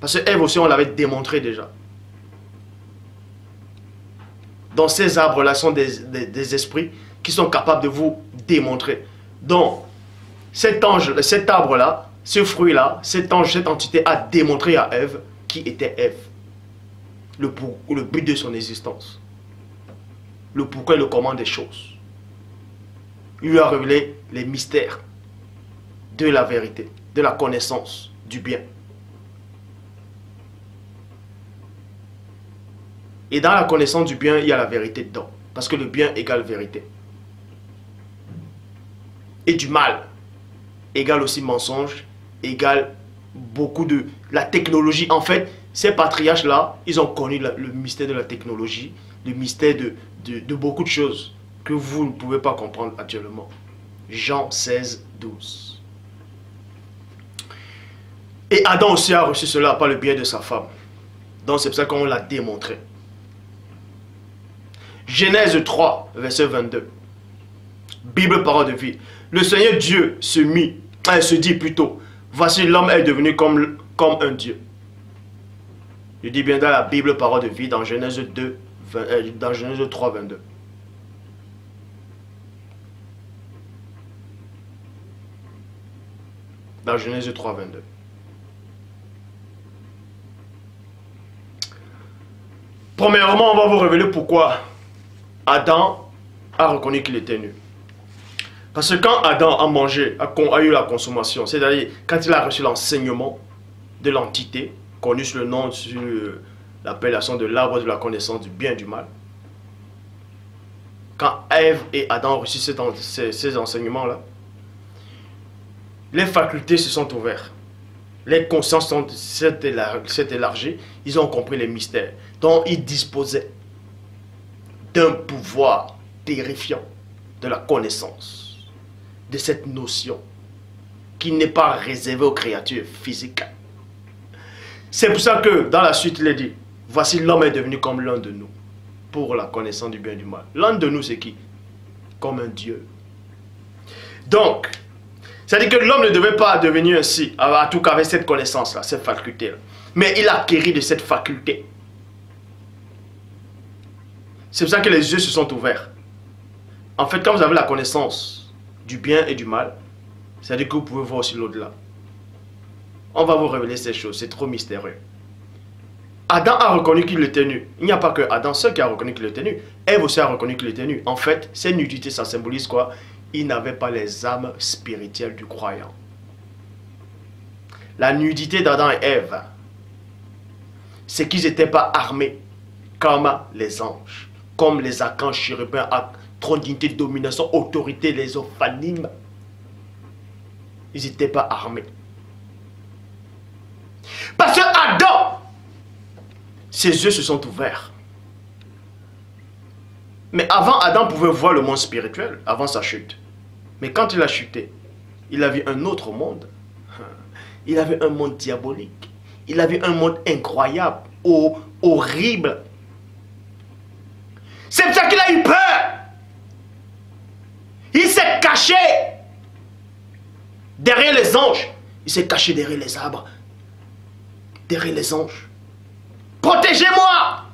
Parce que Ève aussi, on l'avait démontré déjà. Donc ces arbres-là sont des esprits qui sont capables de vous démontrer. Donc, cet ange, cet arbre-là, ce fruit-là, cet ange, cette entité a démontré à Ève qui était Ève. Le but de son existence. Le pourquoi et le comment des choses. Il lui a révélé les mystères de la vérité, de la connaissance du bien. Et dans la connaissance du bien, il y a la vérité dedans. Parce que le bien égale vérité. Et du mal égale aussi mensonge, égale beaucoup de... La technologie, en fait, ces patriarches-là, ils ont connu le mystère de la technologie, le mystère de beaucoup de choses que vous ne pouvez pas comprendre actuellement. Jean 16, 12. Et Adam aussi a reçu cela par le biais de sa femme. Donc c'est pour ça qu'on l'a démontré. Genèse 3, verset 22. Bible, parole de vie. Le Seigneur Dieu se dit plutôt, voici l'homme est devenu comme un Dieu. Je dis bien dans la Bible, parole de vie, dans Genèse 3, 22. Dans Genèse 3, 22. Premièrement, on va vous révéler pourquoi Adam a reconnu qu'il était nu. Parce que quand Adam a mangé, a eu la consommation, c'est-à-dire quand il a reçu l'enseignement de l'entité, connu sous le nom, sur l'appellation de l'arbre de la connaissance du bien et du mal, quand Ève et Adam ont reçu ces enseignements-là, les facultés se sont ouvertes. Les consciences s'est élargies. Ils ont compris les mystères. Donc, ils disposaient d'un pouvoir terrifiant de la connaissance, de cette notion qui n'est pas réservée aux créatures physiques. C'est pour ça que, dans la suite, il est dit, voici l'homme est devenu comme l'un de nous, pour la connaissance du bien et du mal. L'un de nous, c'est qui? Comme un Dieu. Donc, c'est-à-dire que l'homme ne devait pas devenir ainsi, à tout cas avec cette connaissance-là, cette faculté-là. Mais il a acquéri de cette faculté. C'est pour ça que les yeux se sont ouverts. En fait, quand vous avez la connaissance du bien et du mal, c'est-à-dire que vous pouvez voir aussi l'au-delà. On va vous révéler ces choses, c'est trop mystérieux. Adam a reconnu qu'il était nu. Il n'y a pas que Adam seul qui a reconnu qu'il était nu. Ève aussi a reconnu qu'il était nu. En fait, ces nudités, ça symbolise quoi? Ils n'avaient pas les âmes spirituelles du croyant. La nudité d'Adam et Ève, c'est qu'ils n'étaient pas armés comme les anges, comme les archanges chérubins à trône d'unité, domination, autorité, les ophanimes. Ils n'étaient pas armés. Parce que Adam, ses yeux se sont ouverts. Mais avant, Adam pouvait voir le monde spirituel, avant sa chute. Mais quand il a chuté, il a vu un autre monde. Il avait un monde diabolique. Il avait un monde incroyable, horrible. C'est pour ça qu'il a eu peur. Il s'est caché derrière les anges. Il s'est caché derrière les arbres. Derrière les anges. Protégez-moi!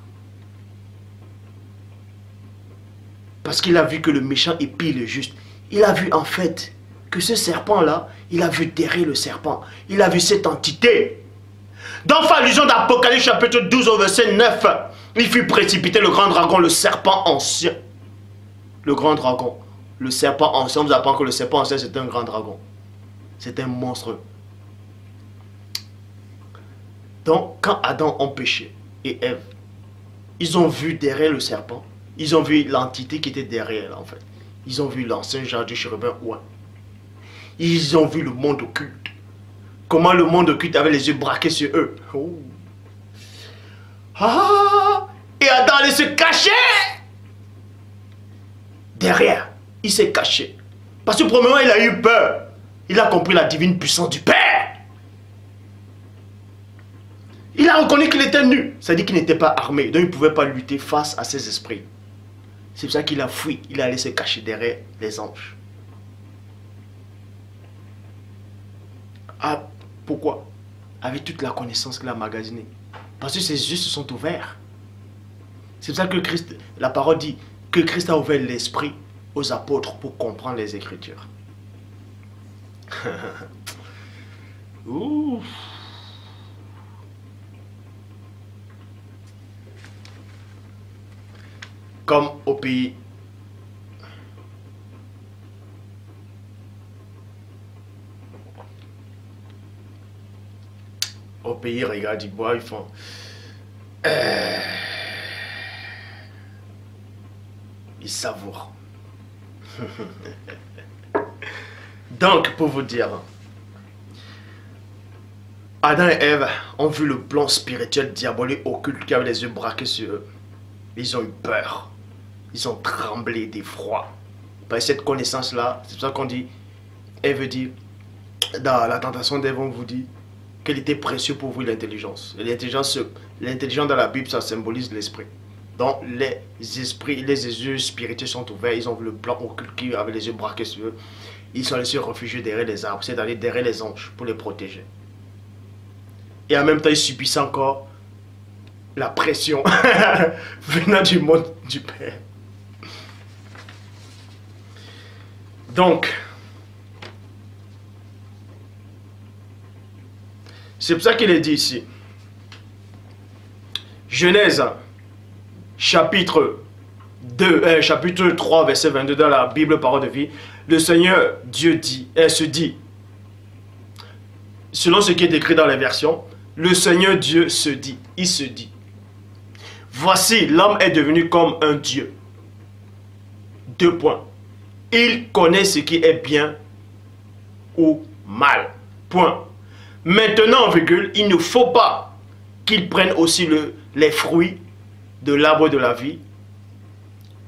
Parce qu'il a vu que le méchant épie le juste. Il a vu en fait que ce serpent-là, il a vu derrière le serpent. Il a vu cette entité. Dans l'allusion d'Apocalypse chapitre 12 au verset 9, il fut précipité le grand dragon, le serpent ancien. Le grand dragon. Le serpent ancien, on vous apprend que le serpent ancien c'est un grand dragon. C'est un monstre. Donc, quand Adam ont péché et Ève, ils ont vu derrière le serpent, ils ont vu l'entité qui était derrière en fait. Ils ont vu l'ancien genre du chérubin ouin. Ils ont vu le monde occulte. Comment le monde occulte avait les yeux braqués sur eux. Oh. Ah! Et Adam allait se cacher derrière. Il s'est caché. Parce que premièrement, il a eu peur. Il a compris la divine puissance du Père. Il a reconnu qu'il était nu. C'est-à-dire qu'il n'était pas armé. Donc il ne pouvait pas lutter face à ces esprits. C'est pour ça qu'il a fui. Il a allé se cacher derrière les anges. Ah, pourquoi? Avec toute la connaissance qu'il a magasinée. Parce que ses yeux se sont ouverts. C'est pour ça que Christ, la parole dit que Christ a ouvert l'esprit aux apôtres pour comprendre les Écritures. Ouh. Comme au pays. Au pays, regarde, ils boivent, ils font. Ils savourent. Donc, pour vous dire, Adam et Ève ont vu le plan spirituel diabolique occulte qui avait les yeux braqués sur eux. Ils ont eu peur. Ils ont tremblé d'effroi. Par cette connaissance-là, c'est pour ça qu'on dit, Ève dit, dans la tentation d'Ève, on vous dit qu'elle était précieuse pour vous l'intelligence. Et l'intelligence dans la Bible, ça symbolise l'esprit. Donc les esprits, les yeux spirituels sont ouverts, ils ont vu le plan occulte qui avait les yeux braqués sur eux. Ils sont allés se réfugier derrière les arbres, c'est-à-dire derrière les anges, pour les protéger. Et en même temps, ils subissent encore la pression venant du monde du Père. Donc, c'est pour ça qu'il est dit ici. Genèse chapitre 3, verset 22 dans la Bible Parole de vie, le Seigneur Dieu dit, se dit, selon ce qui est écrit dans les versions, le Seigneur Dieu se dit, il se dit, voici l'homme est devenu comme un Dieu. 2 points. Il connaît ce qui est bien ou mal. Point. Maintenant, virgule, il ne faut pas qu'il prenne aussi les fruits de l'arbre de la vie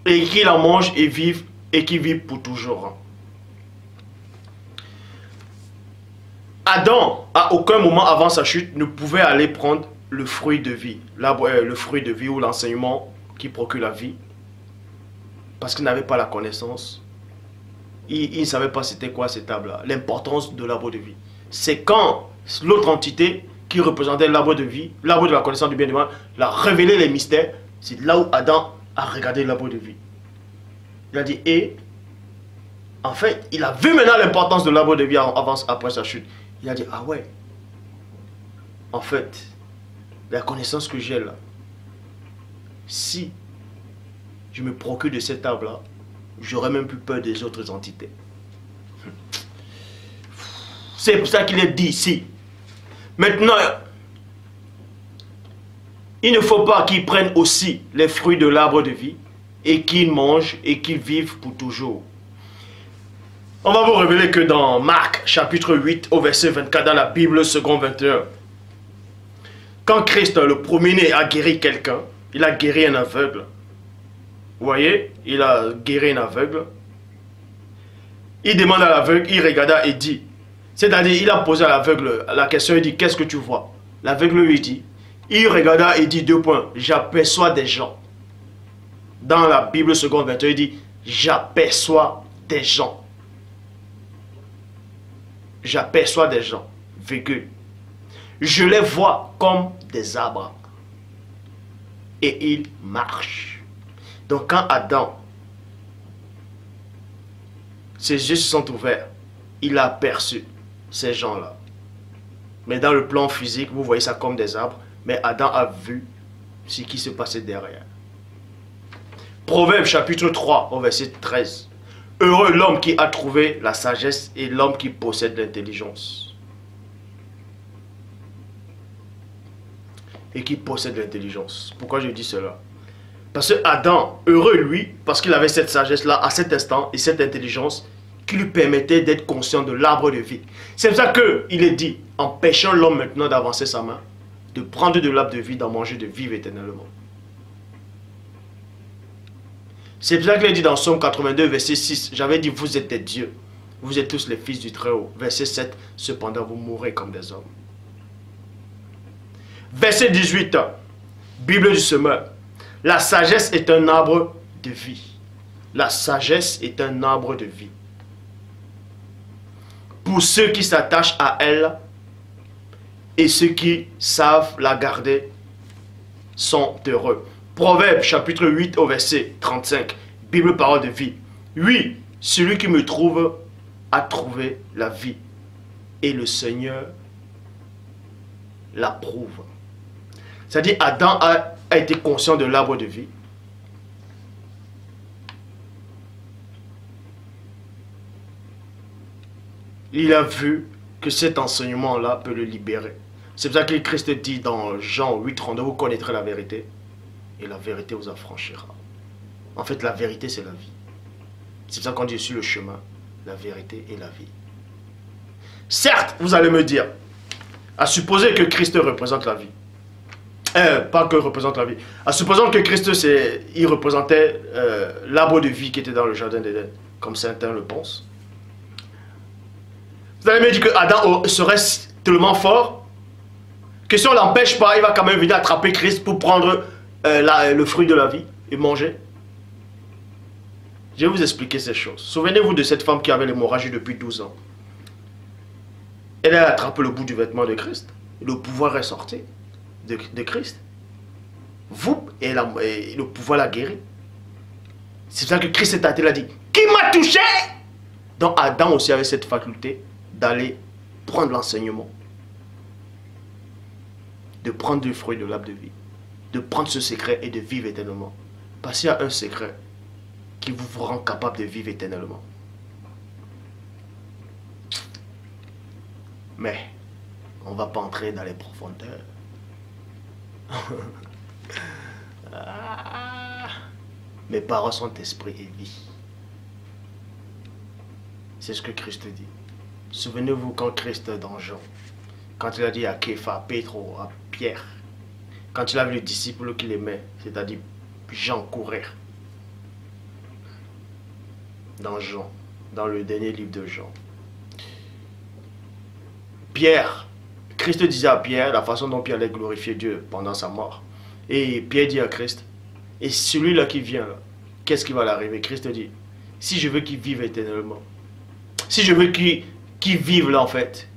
et qu'il en mange et vive et qu'il vive pour toujours. Adam, à aucun moment avant sa chute, ne pouvait aller prendre le fruit de vie, le fruit de vie ou l'enseignement qui procure la vie, parce qu'il n'avait pas la connaissance. Il ne savait pas c'était quoi cet arbre-là, l'importance de l'arbre de vie. C'est quand l'autre entité qui représentait l'arbre de vie, l'arbre de la connaissance du bien et du mal, l'a révélé les mystères, c'est là où Adam a regardé l'arbre de vie. Il a dit, et en fait, il a vu maintenant l'importance de l'arbre de vie après sa chute. Il a dit, ah ouais, en fait, la connaissance que j'ai là, si je me procure de cet arbre-là, j'aurais même plus peur des autres entités. C'est pour ça qu'il est dit ici. Maintenant, il ne faut pas qu'ils prennent aussi les fruits de l'arbre de vie et qu'ils mangent et qu'ils vivent pour toujours. On va vous révéler que dans Marc chapitre 8 au verset 24 dans la Bible second 21, quand Christ le premier-né a guéri quelqu'un, il a guéri un aveugle. Vous voyez, il a guéri un aveugle. Il demande à l'aveugle, il regarda et dit, c'est-à-dire il a posé à l'aveugle la question, il dit, qu'est-ce que tu vois? L'aveugle lui dit, il regarda et dit, 2 points, j'aperçois des gens. Dans la Bible seconde 21, il dit, j'aperçois des gens. J'aperçois des gens, virgule. Je les vois comme des arbres. Et ils marchent. Donc quand Adam, ses yeux se sont ouverts, il a aperçu ces gens-là. Mais dans le plan physique, vous voyez ça comme des arbres, mais Adam a vu ce qui se passait derrière. Proverbe chapitre 3 au verset 13. Heureux l'homme qui a trouvé la sagesse et l'homme qui possède l'intelligence. Et qui possède l'intelligence. Pourquoi je dis cela? Parce que Adam, heureux lui, parce qu'il avait cette sagesse-là à cet instant et cette intelligence qui lui permettait d'être conscient de l'arbre de vie. C'est pour ça qu'il est dit, empêchant l'homme maintenant d'avancer sa main, de prendre de l'arbre de vie, d'en manger, de vivre éternellement. C'est pour ça qu'il est dit dans Psaume 82, verset 6, j'avais dit, vous êtes des dieux, vous êtes tous les fils du Très-Haut. Verset 7, cependant vous mourrez comme des hommes. Verset 18, Bible du semeur. La sagesse est un arbre de vie. La sagesse est un arbre de vie. Pour ceux qui s'attachent à elle et ceux qui savent la garder sont heureux. Proverbe chapitre 8 au verset 35. Bible parole de vie. Oui, celui qui me trouve a trouvé la vie. Et le Seigneur l'approuve. C'est-à-dire Adam a été conscient de l'arbre de vie. Il a vu que cet enseignement-là peut le libérer. C'est pour ça que Christ dit dans Jean 8,32, vous connaîtrez la vérité et la vérité vous affranchira. En fait, la vérité, c'est la vie. C'est pour ça qu'on dit sur le chemin, la vérité et la vie. Certes, vous allez me dire, à supposer que Christ représente la vie. Pas que représente la vie. À supposant que Christ, il représentait l'arbre de vie qui était dans le jardin d'Éden, comme certains le pensent. Vous allez me dire que Adam serait tellement fort que si on ne l'empêche pas, il va quand même venir attraper Christ pour prendre le fruit de la vie et manger. Je vais vous expliquer ces choses. Souvenez-vous de cette femme qui avait l'hémorragie depuis 12 ans. Elle a attrapé le bout du vêtement de Christ. Le pouvoir est sorti de Christ. Vous, et le pouvoir l'a guéri. C'est pour ça que Christ est attelé, il a dit, qui m'a touché? Donc Adam aussi avait cette faculté d'aller prendre l'enseignement, de prendre du fruit de l'arbre de vie, de prendre ce secret et de vivre éternellement. Parce qu'il y a un secret qui vous rend capable de vivre éternellement. Mais, on ne va pas entrer dans les profondeurs. Mes paroles sont esprit et vie. C'est ce que Christ dit. Souvenez-vous quand Christ dans Jean, quand il a dit à Képha, à Pétro, à Pierre, quand il a vu le disciple qu'il aimait, c'est-à-dire Jean courir. Dans Jean, dans le dernier livre de Jean. Pierre, Christ disait à Pierre la façon dont Pierre allait glorifier Dieu pendant sa mort. Et Pierre dit à Christ, et celui-là qui vient, qu'est-ce qui va l'arriver? Christ dit, si je veux qu'il vive éternellement, si je veux qu'il vive là en fait,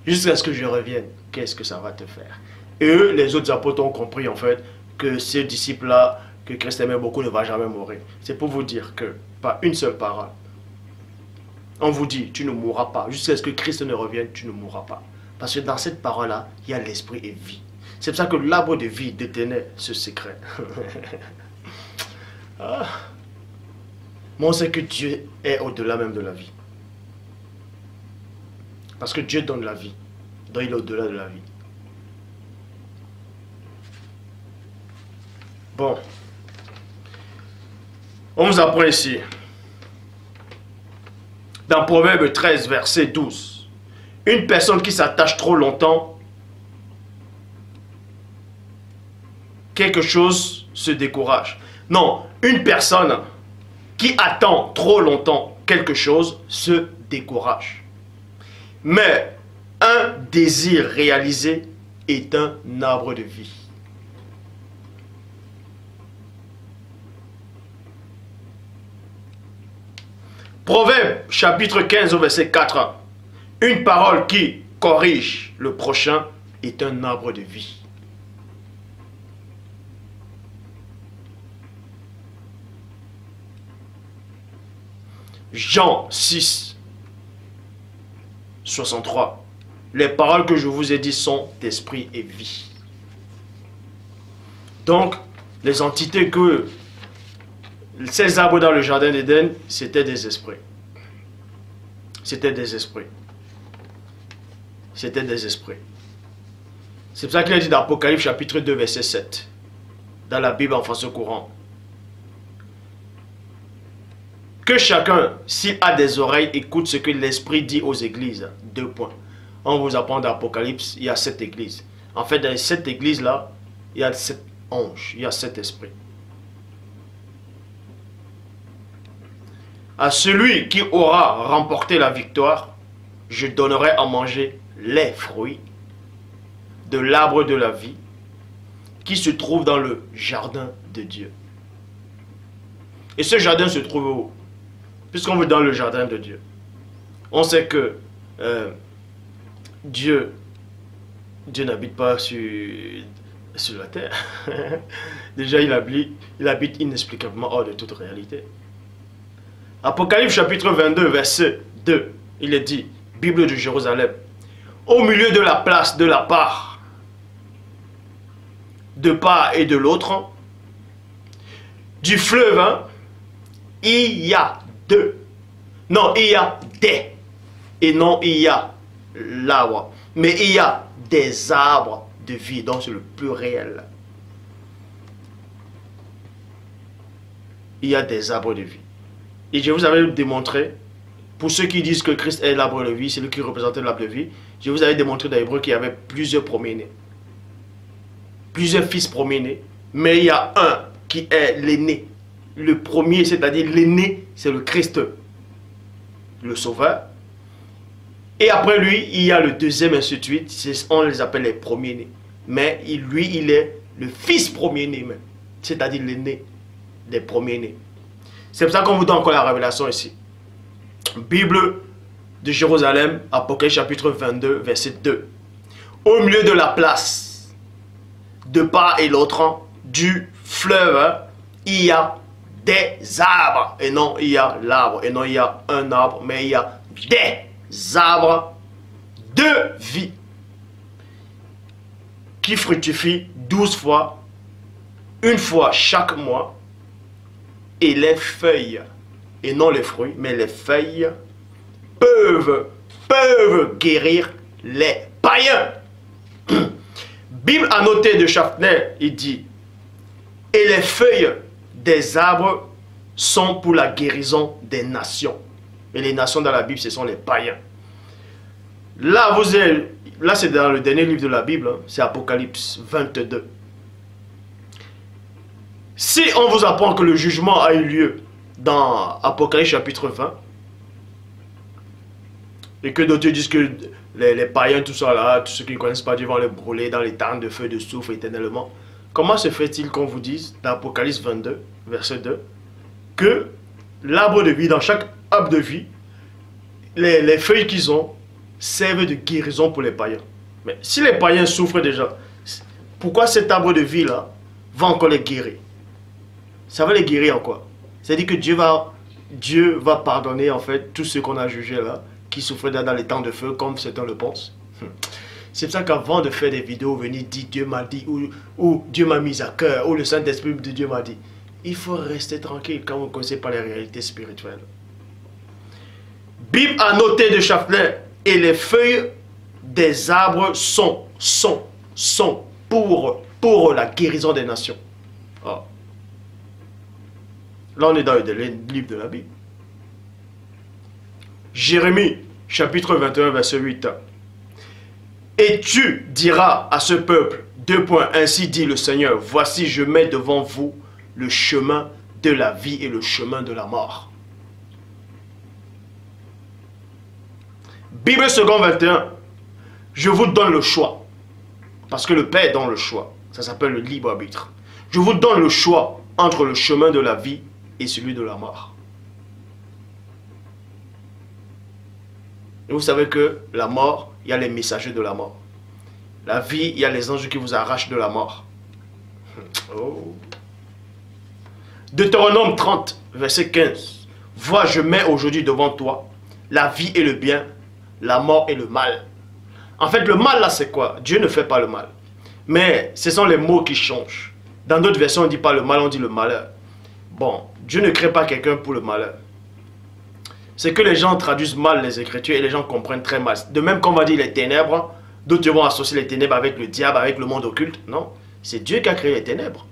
jusqu'à ce que je revienne, qu'est-ce que ça va te faire? Et eux, les autres apôtres ont compris en fait que ce disciple-là, que Christ aimait beaucoup, ne va jamais mourir. C'est pour vous dire que, pas une seule parole, on vous dit, tu ne mourras pas. Jusqu'à ce que Christ ne revienne, tu ne mourras pas. Parce que dans cette parole-là, il y a l'esprit et vie. C'est pour ça que l'arbre de vie détenait ce secret. Ah. Moi, on sait que Dieu est au-delà même de la vie. Parce que Dieu donne la vie. Donc il est au-delà de la vie. Bon. On vous apprend ici. Dans Proverbe 13, verset 12. Une personne qui s'attache trop longtemps, quelque chose se décourage. Non, une personne qui attend trop longtemps quelque chose se décourage. Mais un désir réalisé est un arbre de vie. Proverbe chapitre 15 au verset 4. Une parole qui corrige le prochain est un arbre de vie. Jean 6, 63. Les paroles que je vous ai dites sont d'esprit et vie. Donc, les entités que ces arbres dans le jardin d'Éden, c'était des esprits. C'était des esprits. C'était des esprits. C'est pour ça qu'il a dit dans Apocalypse chapitre 2, verset 7. Dans la Bible en français courant. Que chacun, s'il a des oreilles, écoute ce que l'Esprit dit aux églises. 2 points. On vous apprend dans l'Apocalypse, il y a 7 églises. En fait, dans cette église-là, il y a 7 anges, il y a 7 esprits. À celui qui aura remporté la victoire, je donnerai à manger les fruits de l'arbre de la vie qui se trouve dans le jardin de Dieu. Et ce jardin se trouve où? Puisqu'on veut dans le jardin de Dieu. On sait que Dieu n'habite pas sur la terre. Déjà, il habite inexplicablement hors de toute réalité. Apocalypse chapitre 22, verset 2, il est dit, Bible de Jérusalem, au milieu de la place de la part, de part et de l'autre, du fleuve, hein, il y a deux. Non, il y a des. Et non, il y a l'arbre. Mais il y a des arbres de vie, donc c'est le plus réel. Il y a des arbres de vie. Et je vous avais démontré, pour ceux qui disent que Christ est l'arbre de vie, c'est lui qui représentait l'arbre de vie, je vous avais démontré dans l'Hébreu qu'il y avait plusieurs premiers-nés. Plusieurs fils premiers-nés. Mais il y a un qui est l'aîné. Le premier, c'est-à-dire l'aîné, c'est le Christ, le Sauveur. Et après lui, il y a le deuxième, ainsi de suite. On les appelle les premiers-nés. Mais lui, il est le fils premier-né, c'est-à-dire l'aîné des premiers-nés. C'est pour ça qu'on vous donne encore la révélation ici. Bible de Jérusalem, Apocalypse chapitre 22, verset 2. Au milieu de la place, de part et l'autre, du fleuve, il y a des arbres. Et non, il y a l'arbre. Et non, il y a un arbre, mais il y a des arbres de vie qui fructifient 12 fois, une fois chaque mois, et les feuilles, et non les fruits, mais les feuilles, peuvent guérir les païens. Bible annotée de Schaffner, il dit, et les feuilles des arbres sont pour la guérison des nations. Et les nations dans la Bible, ce sont les païens. Là, c'est dans le dernier livre de la Bible, hein, c'est Apocalypse 22. Si on vous apprend que le jugement a eu lieu dans Apocalypse chapitre 20, et que d'autres disent que les païens, tout ça là, tous ceux qui ne connaissent pas Dieu vont les brûler dans les temps de feu de soufre éternellement, comment se fait-il qu'on vous dise dans Apocalypse 22, verset 2, que l'arbre de vie, dans chaque arbre de vie, les feuilles qu'ils ont servent de guérison pour les païens? Mais si les païens souffrent déjà, pourquoi cet arbre de vie là va encore les guérir? Ça va les guérir en quoi? C'est-à-dire que Dieu va pardonner en fait tous ceux qu'on a jugés là, qui souffraient dans les temps de feu, comme certains le pensent. C'est pour ça qu'avant de faire des vidéos, venir dire Dieu m'a dit, ou Dieu m'a mis à cœur, ou le Saint-Esprit de Dieu m'a dit, il faut rester tranquille quand vous ne connaissez pas les réalités spirituelles. Bible annotée de Schaffner, et les feuilles des arbres sont pour la guérison des nations. Oh. Là, on est dans le livre de la Bible. Jérémie, chapitre 21, verset 8. Et tu diras à ce peuple, ainsi dit le Seigneur, voici je mets devant vous le chemin de la vie et le chemin de la mort. Bible second 21, je vous donne le choix, parce que le Père donne le choix, ça s'appelle le libre arbitre. Je vous donne le choix entre le chemin de la vie et celui de la mort. Et vous savez que la mort, il y a les messagers de la mort. La vie, il y a les anges qui vous arrachent de la mort. Oh. Deutéronome 30, verset 15. Vois, je mets aujourd'hui devant toi la vie et le bien, la mort et le mal. En fait, le mal là, c'est quoi? Dieu ne fait pas le mal. Mais ce sont les mots qui changent. Dans d'autres versions, on ne dit pas le mal, on dit le malheur. Bon, Dieu ne crée pas quelqu'un pour le malheur. C'est que les gens traduisent mal les Écritures et les gens comprennent très mal. De même qu'on va dire les ténèbres, d'autres vont associer les ténèbres avec le diable, avec le monde occulte. Non, c'est Dieu qui a créé les ténèbres.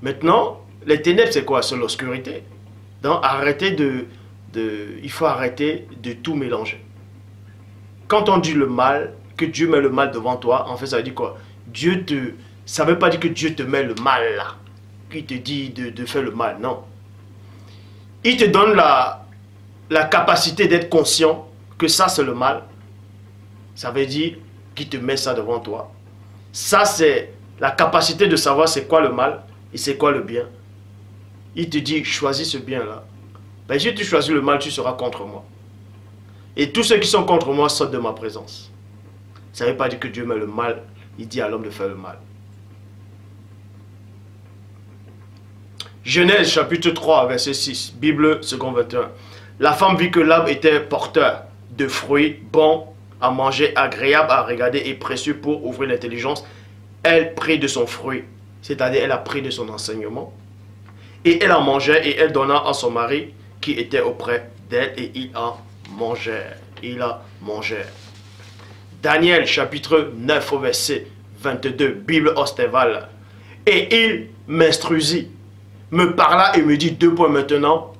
Maintenant, les ténèbres, c'est quoi? C'est l'obscurité. Donc, il faut arrêter de tout mélanger. Quand on dit le mal, que Dieu met le mal devant toi, en fait, ça veut dire quoi? Ça ne veut pas dire que Dieu te met le mal là. Il te dit de faire le mal, non. Il te donne la capacité d'être conscient que ça c'est le mal. Ça veut dire qu'il te met ça devant toi. Ça c'est la capacité de savoir c'est quoi le mal et c'est quoi le bien. Il te dit choisis ce bien là. Ben, si tu choisis le mal, tu seras contre moi. Et tous ceux qui sont contre moi sortent de ma présence. Ça ne veut pas dire que Dieu met le mal. Il dit à l'homme de faire le mal. Genèse chapitre 3 verset 6. Bible second 21. La femme vit que l'arbre était porteur de fruits bons à manger, agréables à regarder et précieux pour ouvrir l'intelligence. Elle prit de son fruit, c'est-à-dire elle a pris de son enseignement. Et elle en mangeait et elle donna à son mari qui était auprès d'elle et il en mangeait. Il en mangeait. Daniel chapitre 9 au verset 22, Bible Ostéval. Et il m'instruisit, me parla et me dit maintenant,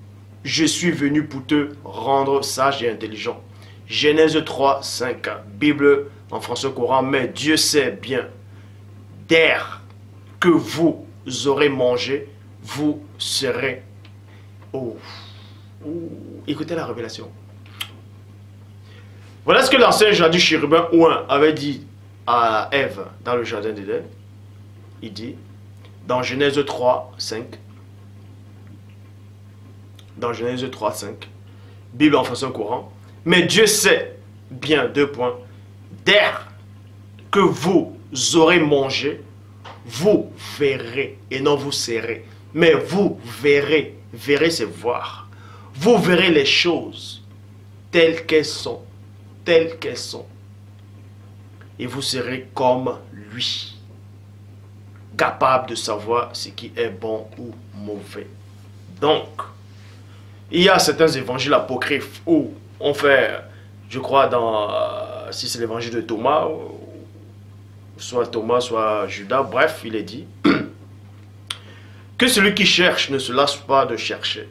je suis venu pour te rendre sage et intelligent. Genèse 3, 5, Bible en français courant, mais Dieu sait bien, d'air que vous aurez mangé, vous serez. Oh. Oh. Écoutez la révélation. Voilà ce que l'ancien jardin chérubin Ouin avait dit à Ève dans le jardin d'Éden. Il dit, dans Genèse 3, 5, dans Genèse 3, 5, Bible en français courant, mais Dieu sait bien, d'air que vous aurez mangé, vous verrez, et non vous serrez, mais vous verrez, verrez c'est voir, vous verrez les choses telles qu'elles sont, et vous serez comme lui, capable de savoir ce qui est bon ou mauvais. Donc, il y a certains évangiles apocryphes où on fait, je crois, si c'est l'évangile de Thomas, soit Judas, bref, il est dit que celui qui cherche ne se lasse pas de chercher.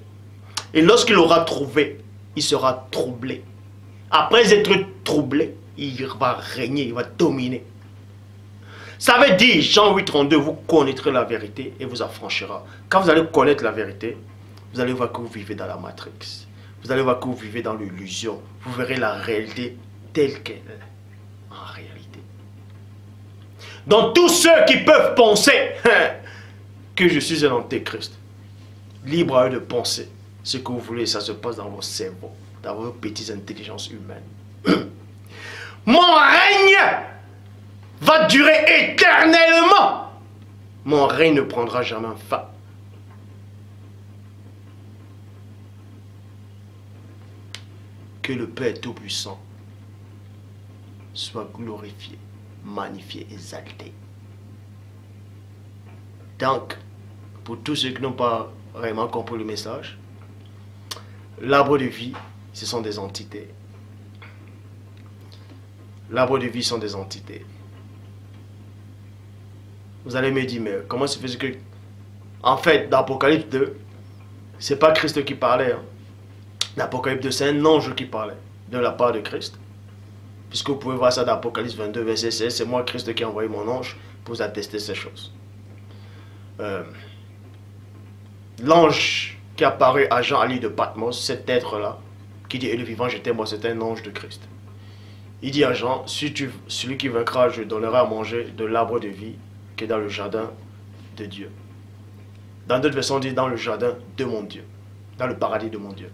Et lorsqu'il aura trouvé, il sera troublé. Après être troublé, il va régner, il va dominer. Ça veut dire, Jean 8,32, vous connaîtrez la vérité et vous affranchira. Quand vous allez connaître la vérité, vous allez voir que vous vivez dans la Matrix. Vous allez voir que vous vivez dans l'illusion. Vous verrez la réalité telle qu'elle est en réalité. Donc tous ceux qui peuvent penser que je suis un antéchrist, libre à eux de penser ce que vous voulez, ça se passe dans vos cerveaux, dans vos petites intelligences humaines. Mon règne va durer éternellement. Mon règne ne prendra jamais fin. Que le Père Tout-Puissant soit glorifié, magnifié, exalté. Donc, pour tous ceux qui n'ont pas vraiment compris le message, l'arbre de vie, ce sont des entités. L'arbre de vie sont des entités. Vous allez me dire, mais comment se fait-il que... En fait, dans l'Apocalypse 2, c'est pas Christ qui parlait. Hein. L'Apocalypse 2, c'est un ange qui parlait de la part de Christ. Puisque vous pouvez voir ça dans l'Apocalypse 22, verset 16. C'est moi, Christ, qui a envoyé mon ange pour vous attester ces choses. L'ange qui apparaît à Jean à l'île de Patmos, cet être-là, qui dit, et le vivant, j'étais moi, c'est un ange de Christ. Il dit à Jean, celui qui vaincra, je donnerai à manger de l'arbre de vie qui est dans le jardin de Dieu. Dans d'autres versions, on dit dans le jardin de mon Dieu. Dans le paradis de mon Dieu.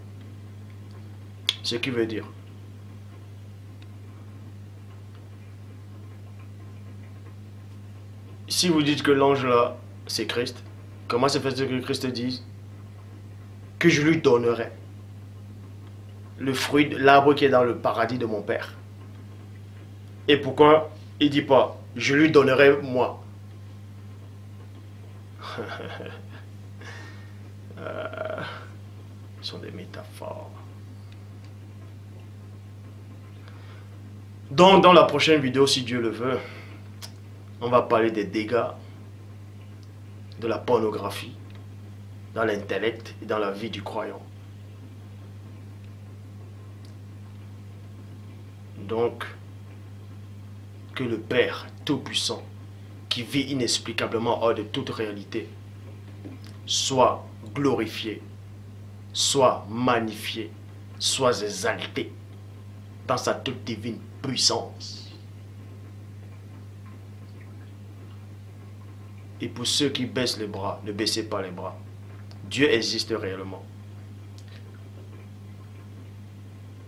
Ce qui veut dire, si vous dites que l'ange là, c'est Christ, comment se fait-il que Christ dise que je lui donnerai le fruit de l'arbre qui est dans le paradis de mon Père? Et pourquoi il ne dit pas je lui donnerai moi? Ce sont des métaphores. Donc dans la prochaine vidéo, si Dieu le veut, on va parler des dégâts de la pornographie dans l'intellect et dans la vie du croyant. Donc, que le Père Tout-Puissant, qui vit inexplicablement hors de toute réalité, soit glorifié, soit magnifié, soit exalté dans sa toute divine puissance. Et pour ceux qui baissent les bras, ne baissez pas les bras. Dieu existe réellement.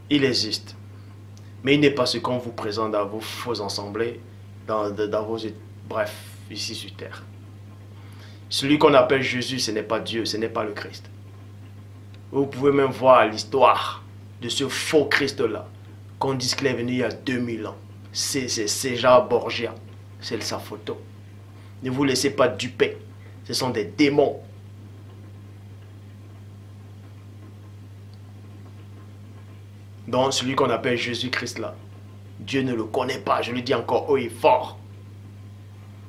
Il existe. Mais il n'est pas ce qu'on vous présente dans vos faux assemblées, dans vos... Bref, ici sur terre. Celui qu'on appelle Jésus, ce n'est pas Dieu, ce n'est pas le Christ. Vous pouvez même voir l'histoire de ce faux Christ-là, qu'on dit qu'il est venu il y a 2000 ans. C'est César Borgia. C'est sa photo. Ne vous laissez pas duper. Ce sont des démons. Donc celui qu'on appelle Jésus-Christ là, Dieu ne le connaît pas. Je le dis encore haut et fort.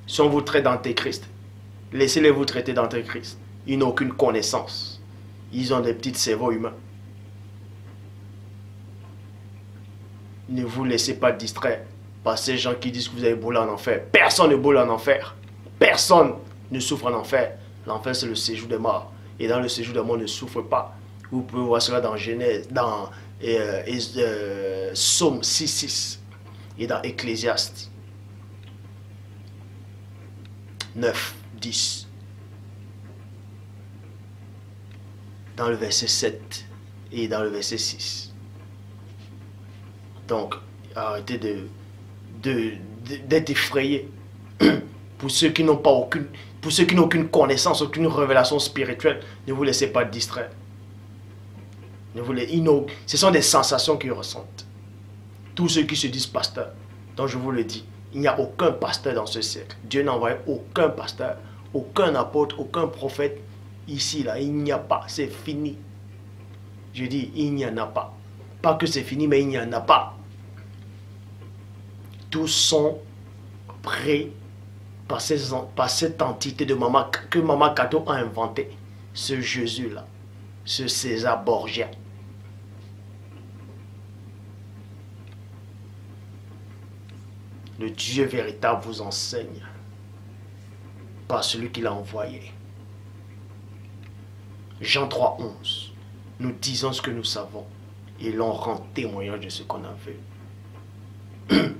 Si on vous traite d'antéchrist, laissez-les vous traiter d'antéchrist. Ils n'ont aucune connaissance. Ils ont des petits cerveaux humains. Ne vous laissez pas distraire par ces gens qui disent que vous allez brûler en enfer. Personne ne brûle en enfer. Personne ne souffre en enfer. L'enfer, c'est le séjour des morts. Et dans le séjour des morts, ne souffre pas. Vous pouvez voir cela dans Genèse, dans Psaume 6.6 et dans Ecclésiaste 9.10. Dans le verset 7 et dans le verset 6. Donc, arrêtez d'être effrayés. Pour ceux qui n'ont pas aucune connaissance, aucune révélation spirituelle, ne vous laissez pas distraire. Ce sont des sensations qu'ils ressentent. Tous ceux qui se disent pasteurs, donc je vous le dis, il n'y a aucun pasteur dans ce siècle. Dieu n'a envoyé aucun pasteur, aucun apôtre, aucun prophète Ici, là, il n'y a pas. C'est fini. Je dis, il n'y en a pas. Pas que c'est fini, mais il n'y en a pas. Tous sont prêts par cette entité de maman que Maman Kato a inventé. Ce Jésus-là. Ce César Borgia. Le Dieu véritable vous enseigne par celui qui l'a envoyé. Jean 3, 11. Nous disons ce que nous savons et l'on rend témoignage de ce qu'on a vu.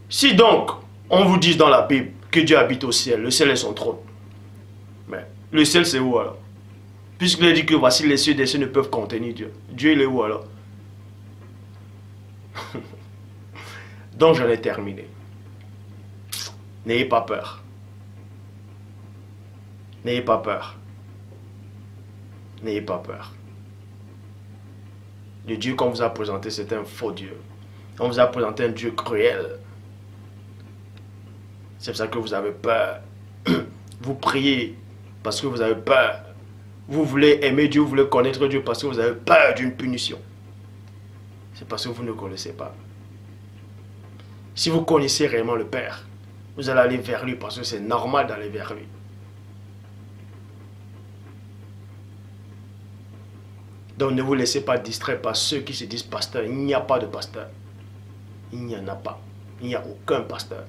Si donc on vous dit dans la Bible que Dieu habite au ciel, le ciel est son trône, mais le ciel c'est où alors? Puisqu'il a dit que voici les cieux des cieux ne peuvent contenir Dieu. Dieu il est où alors? Donc j'en ai terminé. N'ayez pas peur. N'ayez pas peur. N'ayez pas peur. Le Dieu qu'on vous a présenté, c'est un faux Dieu. On vous a présenté un Dieu cruel. C'est pour ça que vous avez peur. Vous priez parce que vous avez peur. Vous voulez aimer Dieu, vous voulez connaître Dieu parce que vous avez peur d'une punition. C'est parce que vous ne connaissez pas. Si vous connaissez réellement le Père, vous allez aller vers lui parce que c'est normal d'aller vers lui. Donc ne vous laissez pas distraire par ceux qui se disent pasteur. Il n'y a pas de pasteur. Il n'y en a pas. Il n'y a aucun pasteur.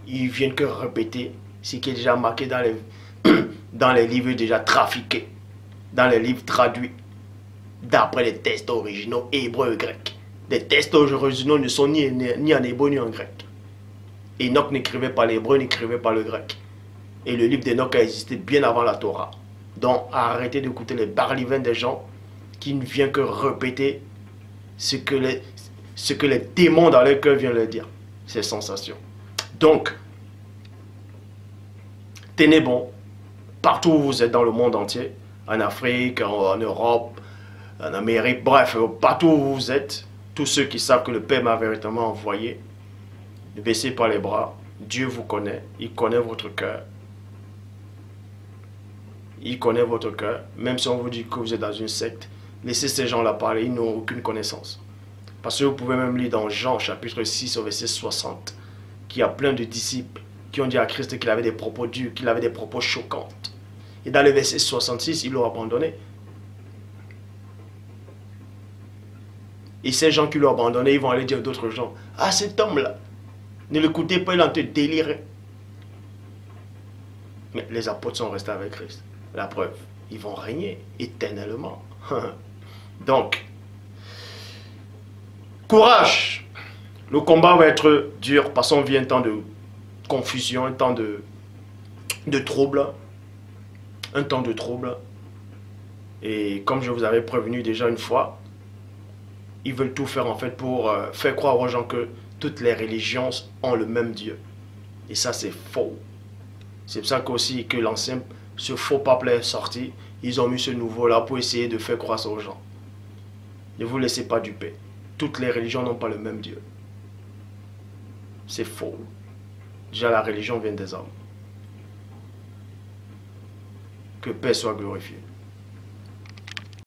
Ils viennent que répéter ce qui est déjà marqué dans les livres déjà trafiqués, dans les livres traduits, d'après les textes originaux hébreux et grecs. Les textes originaux ne sont ni en hébreu ni en grec. Enoch n'écrivait pas l'hébreu, n'écrivait pas le grec. Et le livre d'Enoch a existé bien avant la Torah. Donc arrêtez d'écouter les barlivins des gens qui ne viennent que répéter ce que les démons dans leur cœur viennent leur dire. Ces sensations. Donc, tenez bon, partout où vous êtes dans le monde entier, en Afrique, en Europe, en Amérique, bref, partout où vous êtes, tous ceux qui savent que le Père m'a véritablement envoyé, ne baissez pas les bras. Dieu vous connaît, il connaît votre cœur. Il connaît votre cœur, même si on vous dit que vous êtes dans une secte, laissez ces gens-là parler, ils n'ont aucune connaissance. Parce que vous pouvez même lire dans Jean chapitre 6 au verset 60, qu'il y a plein de disciples qui ont dit à Christ qu'il avait des propos durs, qu'il avait des propos choquants. Et dans le verset 66, ils l'ont abandonné. Et ces gens qui l'ont abandonné, ils vont aller dire à d'autres gens, ah cet homme-là, ne l'écoutez pas, il est en train de délirer. Mais les apôtres sont restés avec Christ. La preuve, ils vont régner éternellement. Donc, courage. Le combat va être dur parce qu'on vit un temps de confusion, un temps de trouble. Un temps de trouble. Et comme je vous avais prévenu déjà une fois, ils veulent tout faire en fait pour faire croire aux gens que toutes les religions ont le même Dieu. Et ça c'est faux. C'est pour ça qu'aussi que l'ancien, ce faux pape est sorti. Ils ont mis ce nouveau là pour essayer de faire croire ça aux gens. Ne vous laissez pas duper. Toutes les religions n'ont pas le même Dieu. C'est faux. Déjà la religion vient des hommes. Que paix soit glorifiée.